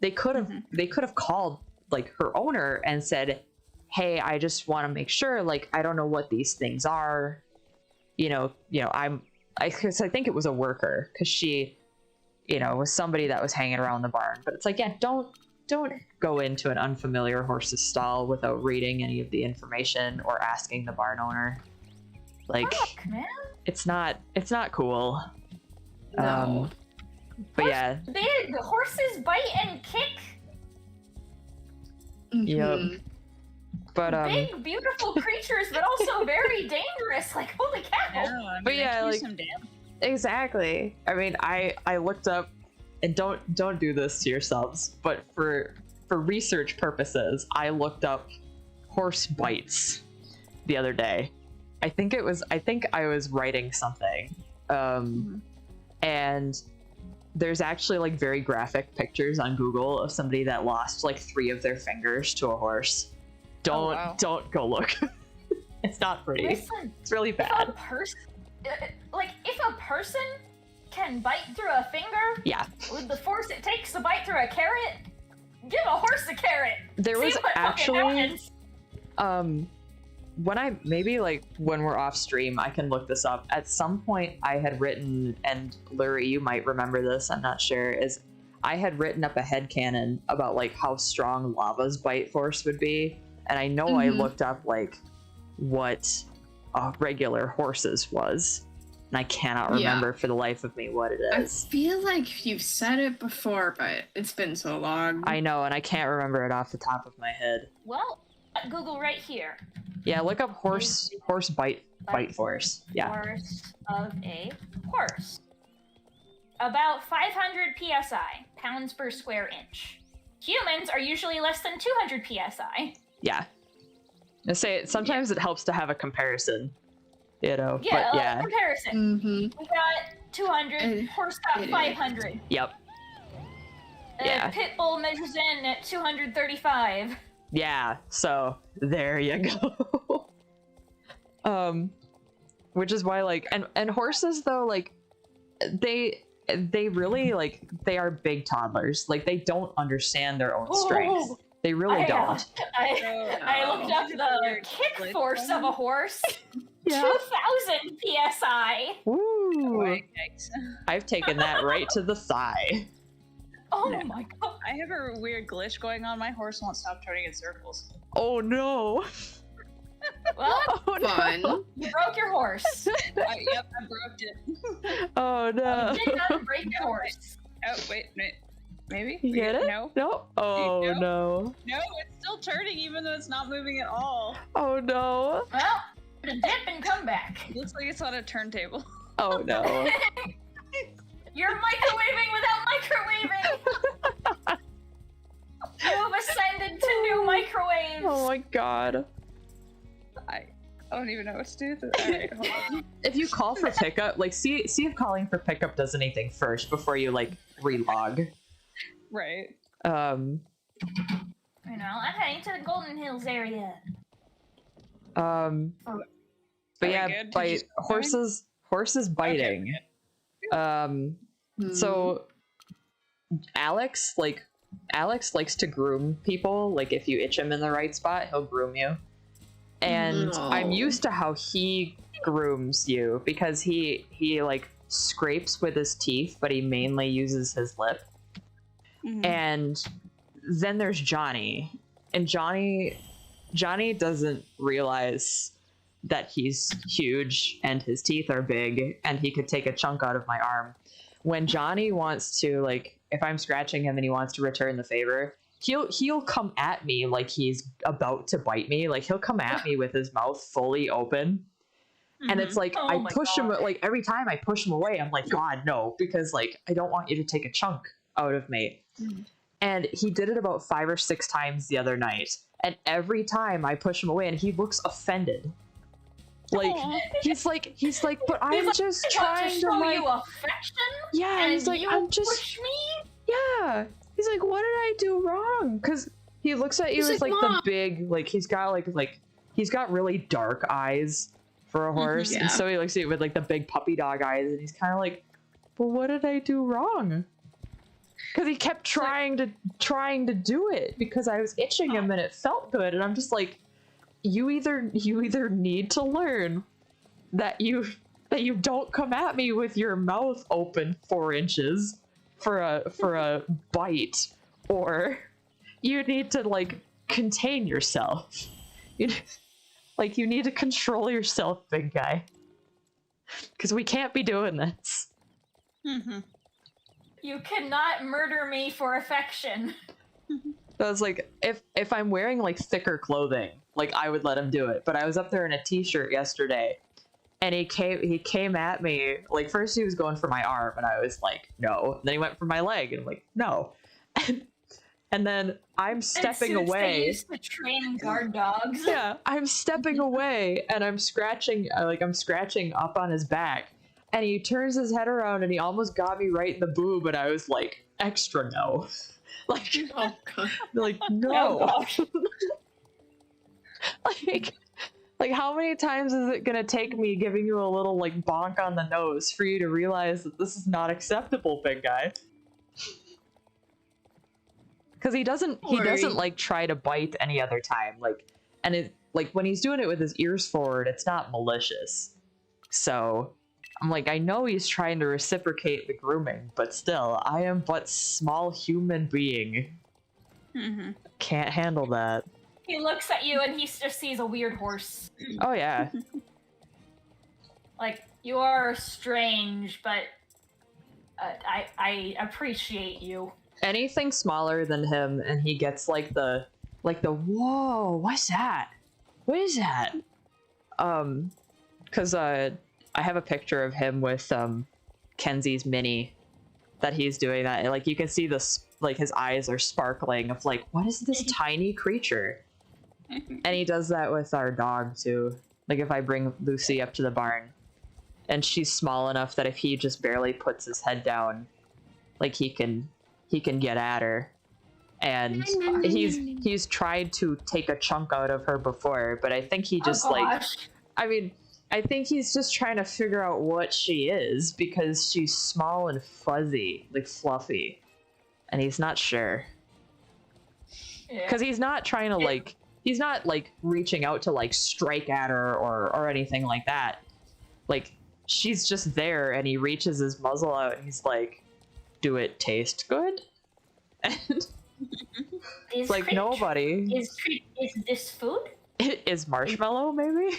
They could have called like her owner and said, hey, I just want to make sure, like, I don't know what these things are. I think it was a worker, because she, was somebody that was hanging around the barn. But it's like, yeah, don't go into an unfamiliar horse's stall without reading any of the information or asking the barn owner. Like, fuck, man. It's not cool. No. But yeah. Big horses bite and kick. Yep. But big, beautiful creatures, but also very dangerous. Like, holy cow! Yeah, but yeah, like, exactly. I mean, I looked up, and don't do this to yourselves, but for research purposes, I looked up horse bites the other day. I think I was writing something, and there's actually like very graphic pictures on Google of somebody that lost like 3 of their fingers to a horse. Don't go look. It's not pretty. Listen, it's really bad. If a person can bite through a finger, with the force it takes to bite through a carrot, give a horse a carrot. There was actually when we're off stream, I can look this up. At some point I had written, and Lurie, you might remember this, I'm not sure, is I had written up a headcanon about like how strong Lava's bite force would be. And I know I looked up like what a regular horse's was. And I cannot remember for the life of me what it is. I feel like you've said it before, but it's been so long. I know, and I can't remember it off the top of my head. Well, Google right here. Yeah, look up horse bite force. Yeah. Force of a horse. About 500 psi, pounds per square inch. Humans are usually less than 200 psi. Yeah. I say sometimes it helps to have a comparison. Yeah, but yeah. Comparison. We got 200, horse got 500. Yep. Yeah. Pit bull measures in at 235. Yeah, so there you go. Which is why, like, and horses though, like, they really, like, they are big toddlers. Like, they don't understand their own strength. They really don't. I looked up the kick force of a horse. 2,000 psi. Ooh. I've taken that right to the thigh. Oh my god. I have a weird glitch going on. My horse won't stop turning in circles. Oh no. Well, fun. You broke your horse. Yep, I broke it. Oh no. You did not break your horse. Oh, wait. Maybe? You get it? No. Oh no. No, it's still turning even though it's not moving at all. Oh no. Well, the dip and come back. Looks like it's on a turntable. Oh no. You're microwaving without microwaving! You've ascended to new microwaves! Oh my god. I don't even know what to do with it. Alright, hold on. If you call for pickup, like, see if calling for pickup does anything first before you, like, relog. Right. I I'm heading to the Golden Hills area. But yeah, good. bite horses biting. Okay. So Alex likes to groom people. Like if you itch him in the right spot, he'll groom you. And I'm used to how he grooms you because he like scrapes with his teeth, but he mainly uses his lip. And then there's Johnny, and Johnny doesn't realize that he's huge and his teeth are big and he could take a chunk out of my arm. When Johnny wants to, like, if I'm scratching him and he wants to return the favor, he'll come at me like he's about to bite me. Like he'll come at me with his mouth fully open. And it's like, I push him, like every time I push him away, I'm like, God, no, because like, I don't want you to take a chunk out of me. And he did it about 5 or 6 times the other night. And every time I push him away and he looks offended. Like, he's like, but I'm just trying to show like, you affection. yeah, and he's like, you I'm just, push me? yeah. He's like, what did I do wrong? Because he looks at you as like the big, like he's got he's got really dark eyes for a horse. And so he looks at you with like the big puppy dog eyes and he's kind of like, well, what did I do wrong? Because he kept trying to do it because I was itching him and it felt good. And I'm just like, you either need to learn that you don't come at me with your mouth open 4 inches for a bite, or you need to like contain yourself. You need to control yourself, big guy, because we can't be doing this. You cannot murder me for affection. I was like, if I'm wearing like thicker clothing, like I would let him do it. But I was up there in a t-shirt yesterday, and he came at me. Like first he was going for my arm, and I was like, no. And then he went for my leg, and I'm like, no. And then I'm stepping away. They used to train guard dogs. Yeah, I'm stepping away, and I'm scratching up on his back, and he turns his head around, and he almost got me right in the boob, and I was like, extra no. Like, oh god, like no. Oh, like how many times is it gonna take me giving you a little like bonk on the nose for you to realize that this is not acceptable, big guy? Because he doesn't like try to bite any other time, like, and it like when he's doing it with his ears forward, it's not malicious. So I'm like, I know he's trying to reciprocate the grooming, but still, I am but small human being. Can't handle that. He looks at you and he just sees a weird horse. Oh yeah. Like, you are strange, but I appreciate you. Anything smaller than him, and he gets like the whoa, what's that? What is that? Because I have a picture of him with Kenzie's mini that he's doing that, and like you can see this, like his eyes are sparkling of like, what is this tiny creature? And he does that with our dog too. Like if I bring Lucy up to the barn, and she's small enough that if he just barely puts his head down, like he can get at her. And he's tried to take a chunk out of her before, but I think he just I think he's just trying to figure out what she is, because she's small and fuzzy, like fluffy, and he's not sure. Because he's not trying to like, he's not like reaching out to like strike at her or anything like that. Like she's just there, and he reaches his muzzle out and he's like, do it taste good? And it's like, nobody. Is this food? Is marshmallow maybe?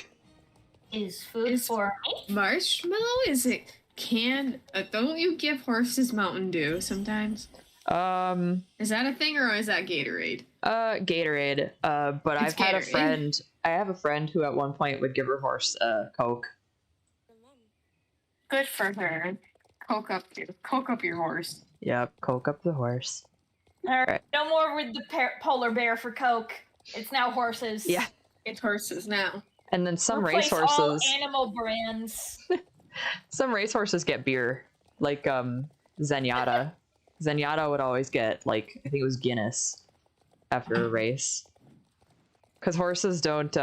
Is food for me? Marshmallow? Is it canned? Don't you give horses Mountain Dew sometimes? Is that a thing, or is that Gatorade? Gatorade. But I've had a friend. I have a friend who at one point would give her horse Coke. Good for her. Coke up your horse. Yep, Coke up the horse. All right. No more with the polar bear for Coke. It's now horses. Yeah, it's horses now. And then some Replace racehorses. all animal brands. Some racehorses get beer, like Zenyatta. Zenyatta would always get, like, I think it was Guinness. after a race. Because horses don't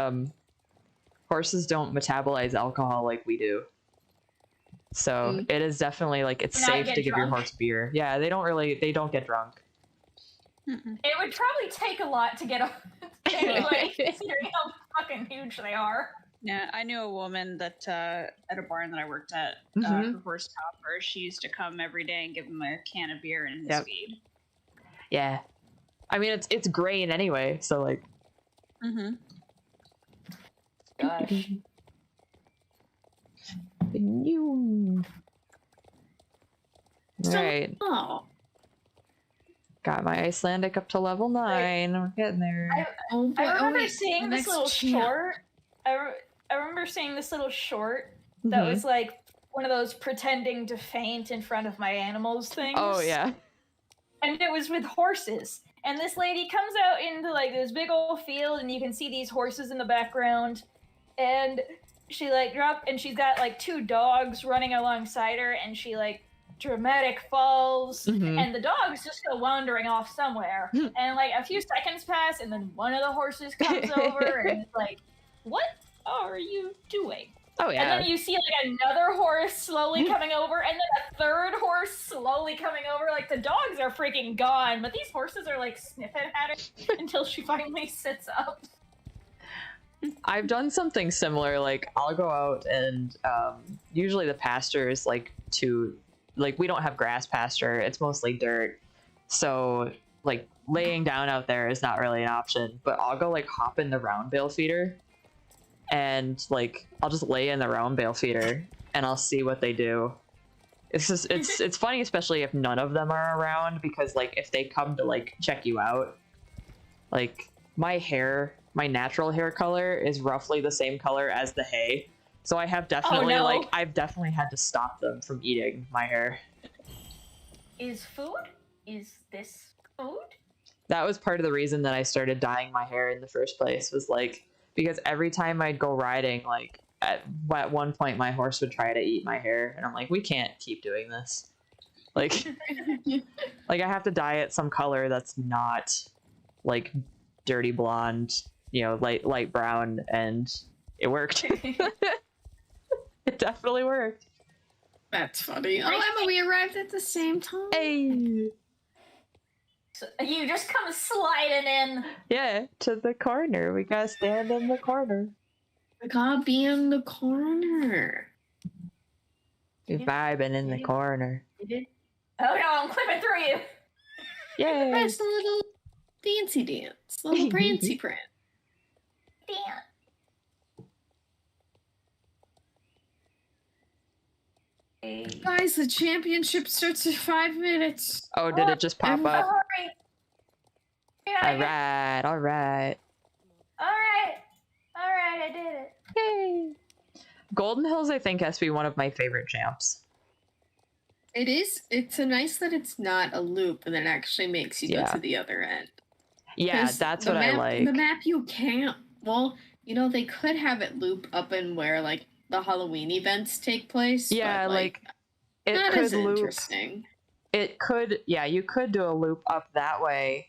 metabolize alcohol like we do. So it is definitely like it's safe to give your horse beer. Yeah, they don't get drunk. It would probably take a lot to get a anyway, considering how fucking huge they are. Yeah, I knew a woman that at a barn that I worked at, her horse Topper, she used to come every day and give him a can of beer and his feed. Yeah. I mean, it's grain anyway, so like. Gosh. Right. Oh. Got my Icelandic up to level 9. We're getting there. I remember seeing this little short. I remember seeing this little short that was like one of those pretending to faint in front of my animals things. Oh yeah. And it was with horses. And this lady comes out into like this big old field, and you can see these horses in the background. And she like dropped, and she's got like 2 dogs running alongside her, and she like dramatic falls, and the dogs just go wandering off somewhere. And like a few seconds pass, and then one of the horses comes over, and it's like, what are you doing? Oh yeah. And then you see like another horse slowly coming over, and then a third horse slowly coming over. Like the dogs are freaking gone, but these horses are like sniffing at her until she finally sits up. I've done something similar. Like I'll go out and usually the pasture is like we don't have grass pasture. It's mostly dirt. So like laying down out there is not really an option, but I'll go like hop in the round bale feeder and like I'll just lay in the round bale feeder and I'll see what they do. It's funny, especially if none of them are around, because like if they come to like check you out, like my natural hair color is roughly the same color as the hay. So I have definitely I've definitely had to stop them from eating my hair. Is this food? That was part of the reason that I started dyeing my hair in the first place, was like because every time I'd go riding, like at one point my horse would try to eat my hair, and I'm like, we can't keep doing this. Like like I have to dye it some color that's not like dirty blonde, light brown, and it worked. It definitely worked. That's funny. Oh, Emma, we arrived at the same time. Hey. So you just come sliding in. Yeah, to the corner. We gotta stand in the corner. We gotta be in the corner. You're vibing in the corner. Oh no, I'm clipping through you. Yay. That's a little fancy dance. A little prancy prant. Damn. Guys, the championship starts in 5 minutes. Oh, did it just pop up? Sorry. Yeah, All right. I did it. Yay. Golden Hills, I think, has to be one of my favorite champs. It is. It's nice that it's not a loop and it actually makes you go to the other end. Yeah, that's what I like. The map you can't. Well, they could have it loop up in where like the Halloween events take place. Yeah, but, like it not could as loop. Interesting. It could, yeah, you could do a loop up that way,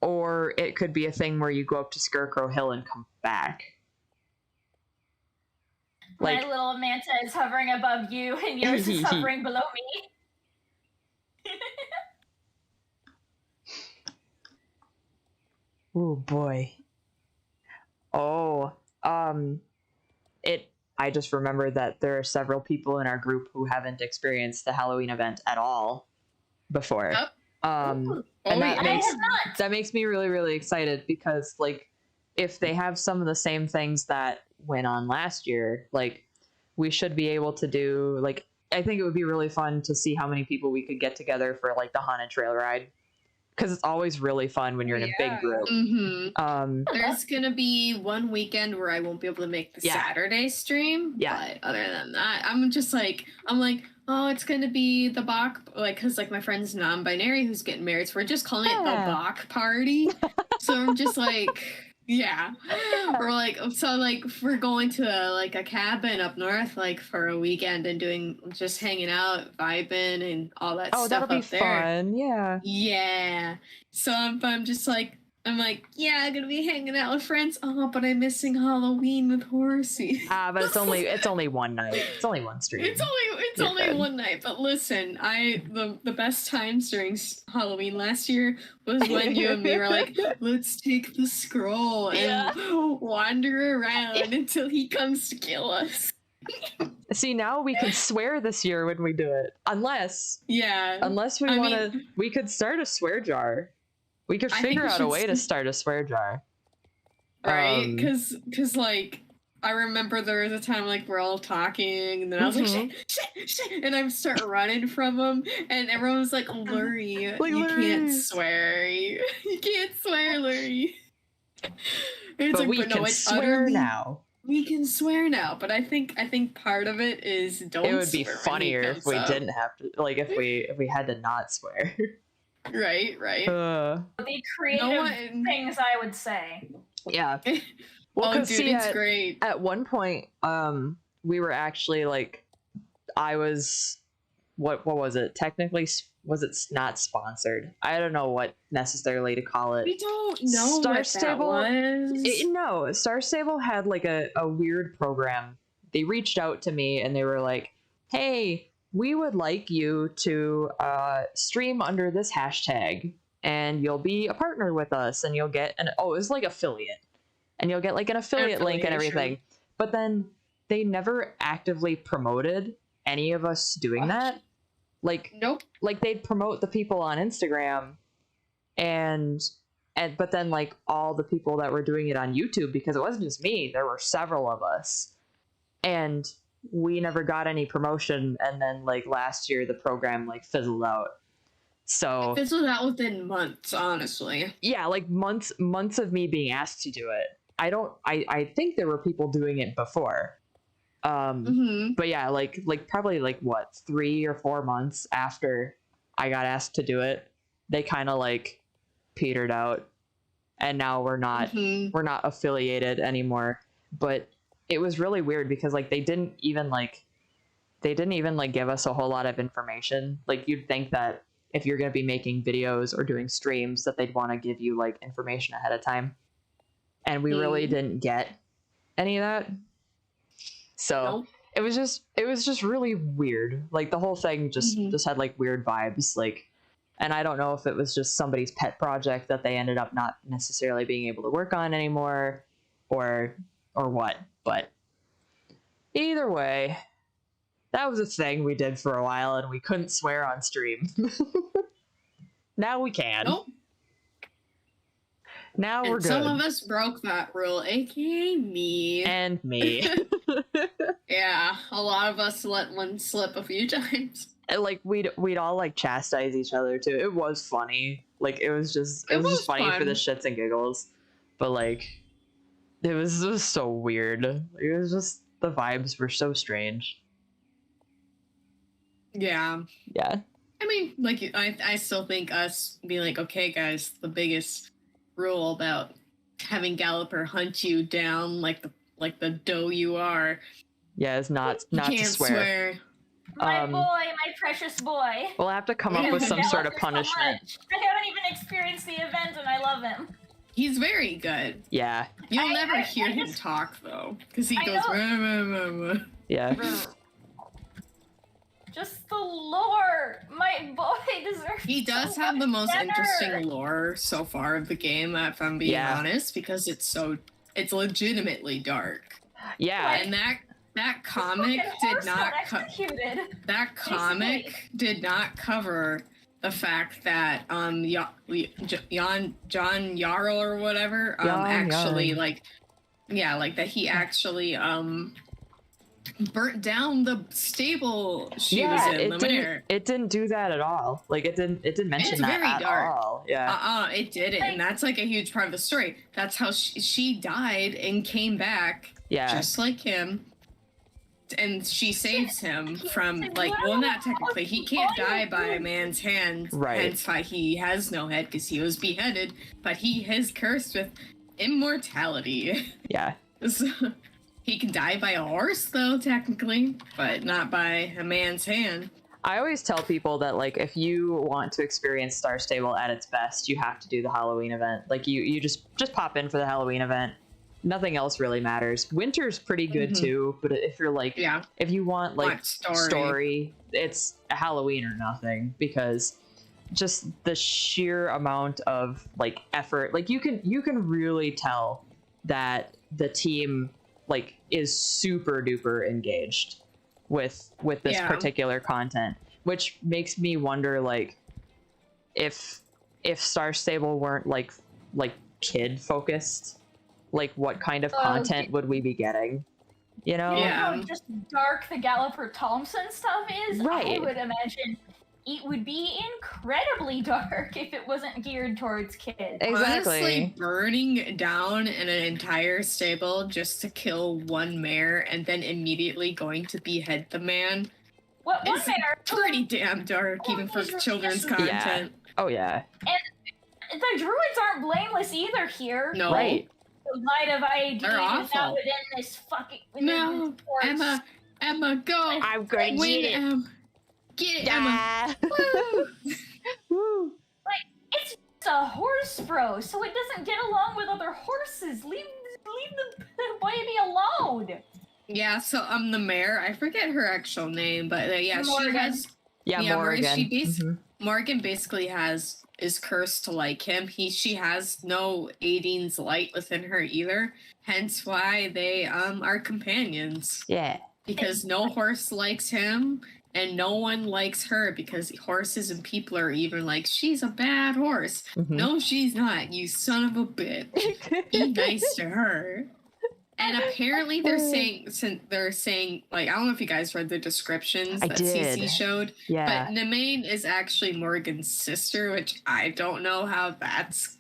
or it could be a thing where you go up to Scarecrow Hill and come back. My little Manta is hovering above you, and yours is hovering below me. Oh boy. Oh, I just remembered that there are several people in our group who haven't experienced the Halloween event at all before. And that makes me really, really excited, because like if they have some of the same things that went on last year, like we should be able to do, like, I think it would be really fun to see how many people we could get together for like the haunted trail ride. Because it's always really fun when you're in a big group. There's gonna be one weekend where I won't be able to make the Saturday stream. But other than that, I'm like, oh, it's gonna be the Bach, like, because like my friend's non-binary who's getting married, so we're just calling it the Bach party. So I'm just like, or like, so like we're going to a cabin up north like for a weekend and just hanging out, vibing, and all that stuff. That'll be up there. Fun. Yeah. So I'm just like, I'm like, yeah, I'm gonna be hanging out with friends. Oh, but I'm missing Halloween with Horsey. But it's only one night. It's only one stream. It's only one night. But listen, the best times during Halloween last year was when you and me were like, let's take the scroll and wander around until he comes to kill us. See, now we can swear this year when we do it. Unless we we could start a swear jar. We could figure out a way to start a swear jar. Right? Because like, I remember there was a time like we're all talking and then I was like, shit, and I start running from him and everyone was like, Lurie, you can't swear. You can't swear, Lurie. It's but we can swear now. We can swear now, but I think part of it is don't. It would be funnier if we didn't have to, like if we had to not swear. Right. The creative things, I would say. Yeah. Well, dude, it's great. At one point, we were actually like, I was, what was it? Technically, was it not sponsored? I don't know what necessarily to call it. We don't know what that was. No, Star Stable had like a weird program. They reached out to me and they were like, hey, we would like you to stream under this hashtag and you'll be a partner with us and you'll get it was like affiliate. And you'll get like an affiliate link and everything. But then they never actively promoted any of us doing that. Like, nope. Like they'd promote the people on Instagram but then like all the people that were doing it on YouTube, because it wasn't just me, there were several of us. And we never got any promotion, and then like last year the program like fizzled out. So it fizzled out within months, honestly. Yeah, like months of me being asked to do it. I think there were people doing it before. But yeah, like probably like what, 3 or 4 months after I got asked to do it, they kind of like petered out, and now we're not affiliated anymore. But it was really weird because like they didn't even give us a whole lot of information. Like you'd think that if you're going to be making videos or doing streams that they'd want to give you like information ahead of time, and we really didn't get any of that. So it was just really weird. Like the whole thing just had like weird vibes. Like, and I don't know if it was just somebody's pet project that they ended up not necessarily being able to work on anymore, or what. But either way, that was a thing we did for a while, and we couldn't swear on stream. Now we can. Nope. Now we're good. Some of us broke that rule, aka me. And me. Yeah, a lot of us let one slip a few times. And like we'd all like chastise each other too. It was funny. Like it was just funny for the shits and giggles. But like it was just so weird. It was just, the vibes were so strange. Yeah. Yeah. I mean, like I still think us being like, okay guys, the biggest rule about having Galloper hunt you down like the doe you are. Yeah, is not to swear. My boy, my precious boy. We'll have to come up with some sort of punishment. I haven't even experienced the event and I love him. He's very good. Yeah. You'll never hear him talk though, because he goes. Yeah. Just the lore, my boy deserves. He does have the most interesting lore so far of the game, if I'm being honest, because it's legitimately dark. Yeah, and that comic did not did not cover the fact that John Jarl or whatever actually like that he actually burnt down the stable she was in. It didn't do that at all. Like it didn't mention that at all. Yeah. It didn't, and that's like a huge part of the story. That's how she died and came back. Yeah. Just like him. And she saves him from not technically. He can't die by a man's hand. Right. Hence why he has no head, because he was beheaded. But he is cursed with immortality. Yeah. So, he can die by a horse, though, technically, but not by a man's hand. I always tell people that like if you want to experience Star Stable at its best, you have to do the Halloween event. Like you just pop in for the Halloween event. Nothing else really matters. Winter's pretty good too, but if you're like if you want like story, it's a Halloween or nothing, because just the sheer amount of like effort, like you can really tell that the team like is super duper engaged with this particular content, which makes me wonder like if Star Stable weren't like kid focused, like what kind of content would we be getting, you know? How just dark the Galloper Thompson stuff is, right? I would imagine it would be incredibly dark if it wasn't geared towards kids. Exactly. Honestly, burning down an entire stable just to kill one mare and then immediately going to behead the man. What one is mare? Pretty damn dark, even for children's content. Oh yeah. And the druids aren't blameless either here. No. Right. The light of ID They're is awful. not within this fucking. No, Emma, go. I'm going to Win, Emma. Get it, Emma. Woo. Woo. Like, it's just a horse, bro, so it doesn't get along with other horses. Leave the baby alone. Yeah, so the mayor, I forget her actual name, but Morgan. She has. Morgan. Morgan basically is cursed to like him. She has no Aiden's light within her either. Hence why they are companions. Yeah. Because no horse likes him. And no one likes her because horses and people are even like, she's a bad horse. No, she's not. You son of a bitch. Be nice to her. And apparently they're saying like, I don't know if you guys read the descriptions that CC showed. Yeah. But Nemaine is actually Morgan's sister, which I don't know how that's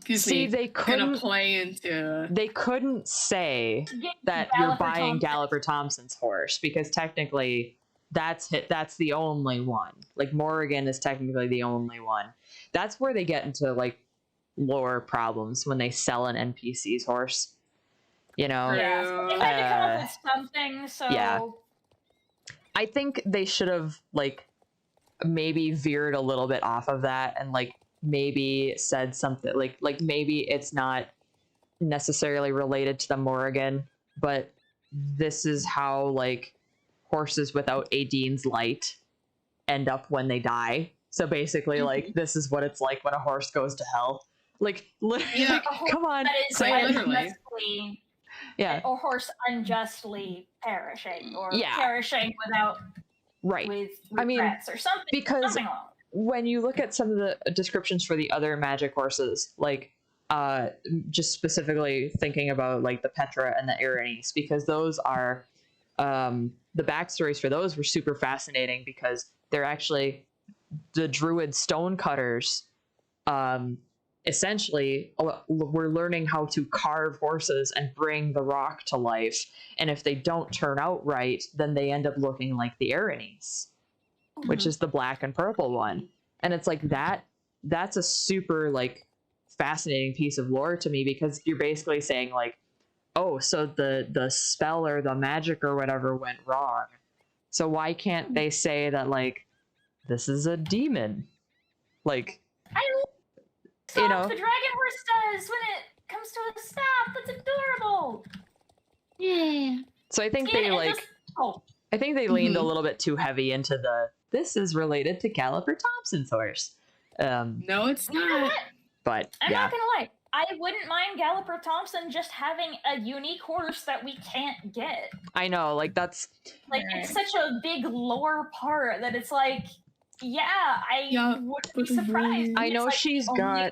they couldn't play into. They couldn't say that you're buying Galloper Thompson's horse because technically that's the only one. Like Morrigan is technically the only one. That's where they get into like lore problems when they sell an NPC's horse. You know? Yeah. So they had to come up with something, so yeah. I think they should have like maybe veered a little bit off of that and like maybe said something like maybe it's not necessarily related to the Morrigan, but this is how like horses without Aiden's light end up when they die. So basically like this is what it's like when a horse goes to hell. Like literally, come on. That is unjustly, or horse unjustly perishing or perishing without with regrets or something. Because when you look at some of the descriptions for the other magic horses, like just specifically thinking about like the Petra and the Erinyes, because those are the backstories for those were super fascinating because they're actually the druid stonecutters. Essentially, we're learning how to carve horses and bring the rock to life. And if they don't turn out right, then they end up looking like the Erinyes, which is the black and purple one. And it's like that's a super like fascinating piece of lore to me because you're basically saying like, oh, so the spell or the magic or whatever went wrong. So why can't they say that like this is a demon? Like the dragon horse does when it comes to a stop. That's adorable. Yeah. So I think they I think they leaned a little bit too heavy into this is related to Galloper Thompson's horse. No, it's not. But I'm not gonna lie. I wouldn't mind Galloper Thompson just having a unique horse that we can't get. I know, like that's like it's such a big lore part that it's like, I wouldn't be surprised. I know like she's got.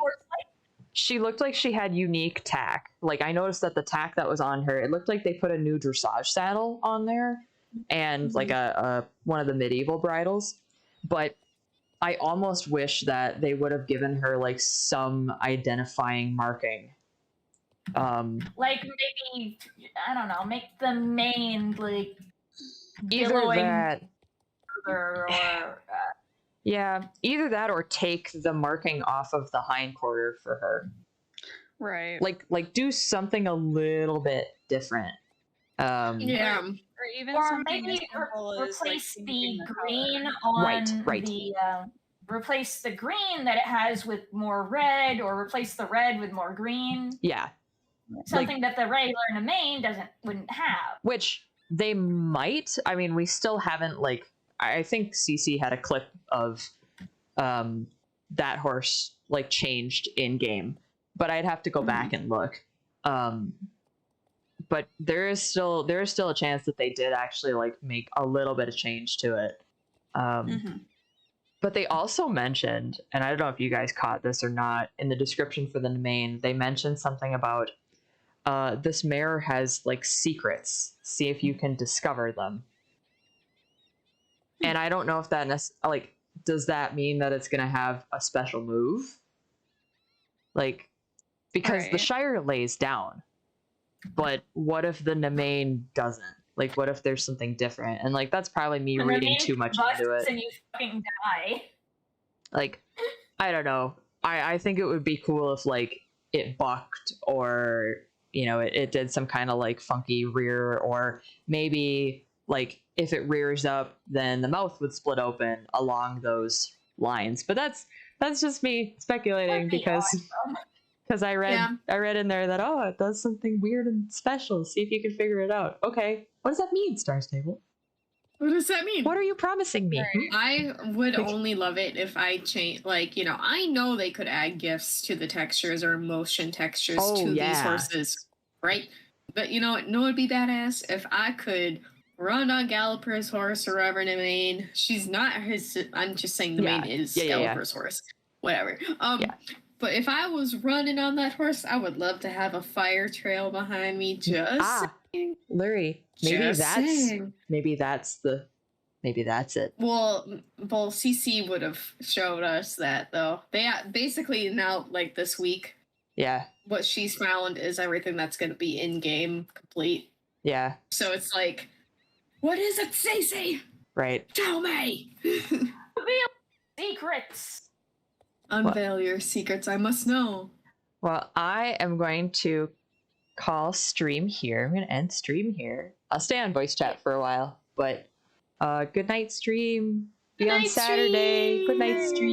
She looked like she had unique tack. Like I noticed that the tack that was on her, it looked like they put a new dressage saddle on there, and like a one of the medieval bridles. But I almost wish that they would have given her like some identifying marking. Like maybe I don't know, make the mane like either that or either that or take the marking off of the hindquarter for her. Right. Like do something a little bit different. Yeah. Or even Or something maybe as simple as like replace the changing the green color. on Right. the replace the green that it has with more red, or replace the red with more green. Yeah. Something that the regular Nemain wouldn't have. Which they might. I mean, we still haven't, like, I think CC had a clip of that horse like changed in game, but I'd have to go back and look. But there is still a chance that they did actually like make a little bit of change to it. But they also mentioned, and I don't know if you guys caught this or not, in the description for the main, they mentioned something about this mare has like secrets. See if you can discover them. And I don't know if that like, does that mean that it's gonna have a special move? Like, because the Shire lays down, but what if the Nemain doesn't? Like, what if there's something different? And like, that's probably me reading too much into it. And you fucking die. Like, I don't know. I think it would be cool if like it bucked, or you know, it did some kind of like funky rear, or maybe like if it rears up, then the mouth would split open along those lines. But that's just me speculating, because I read in there that, oh, it does something weird and special. See if you can figure it out. Okay, what does that mean, Star Stable? What does that mean? What are you promising me? I would only love it if I change, like, you know, I know they could add gifts to the textures or motion textures to these horses, right? But you know what? No, it'd be badass if I could run on Galloper's horse, or whatever Nemain. She's not his. I'm just saying Nemain is Galloper's horse. Whatever. But if I was running on that horse, I would love to have a fire trail behind me. Just saying. Lurie, maybe that's it. Well, CC would have showed us that, though. They basically now, like this week. Yeah. What she's found is everything that's going to be in game complete. Yeah. So it's like, what is it, CC? Right. Tell me. Reveal secrets. Unveil your secrets, I must know. Well, I am going to call stream here. I'm going to end stream here. I'll stay on voice chat for a while, but good night, stream. Be on Saturday. Good night, stream.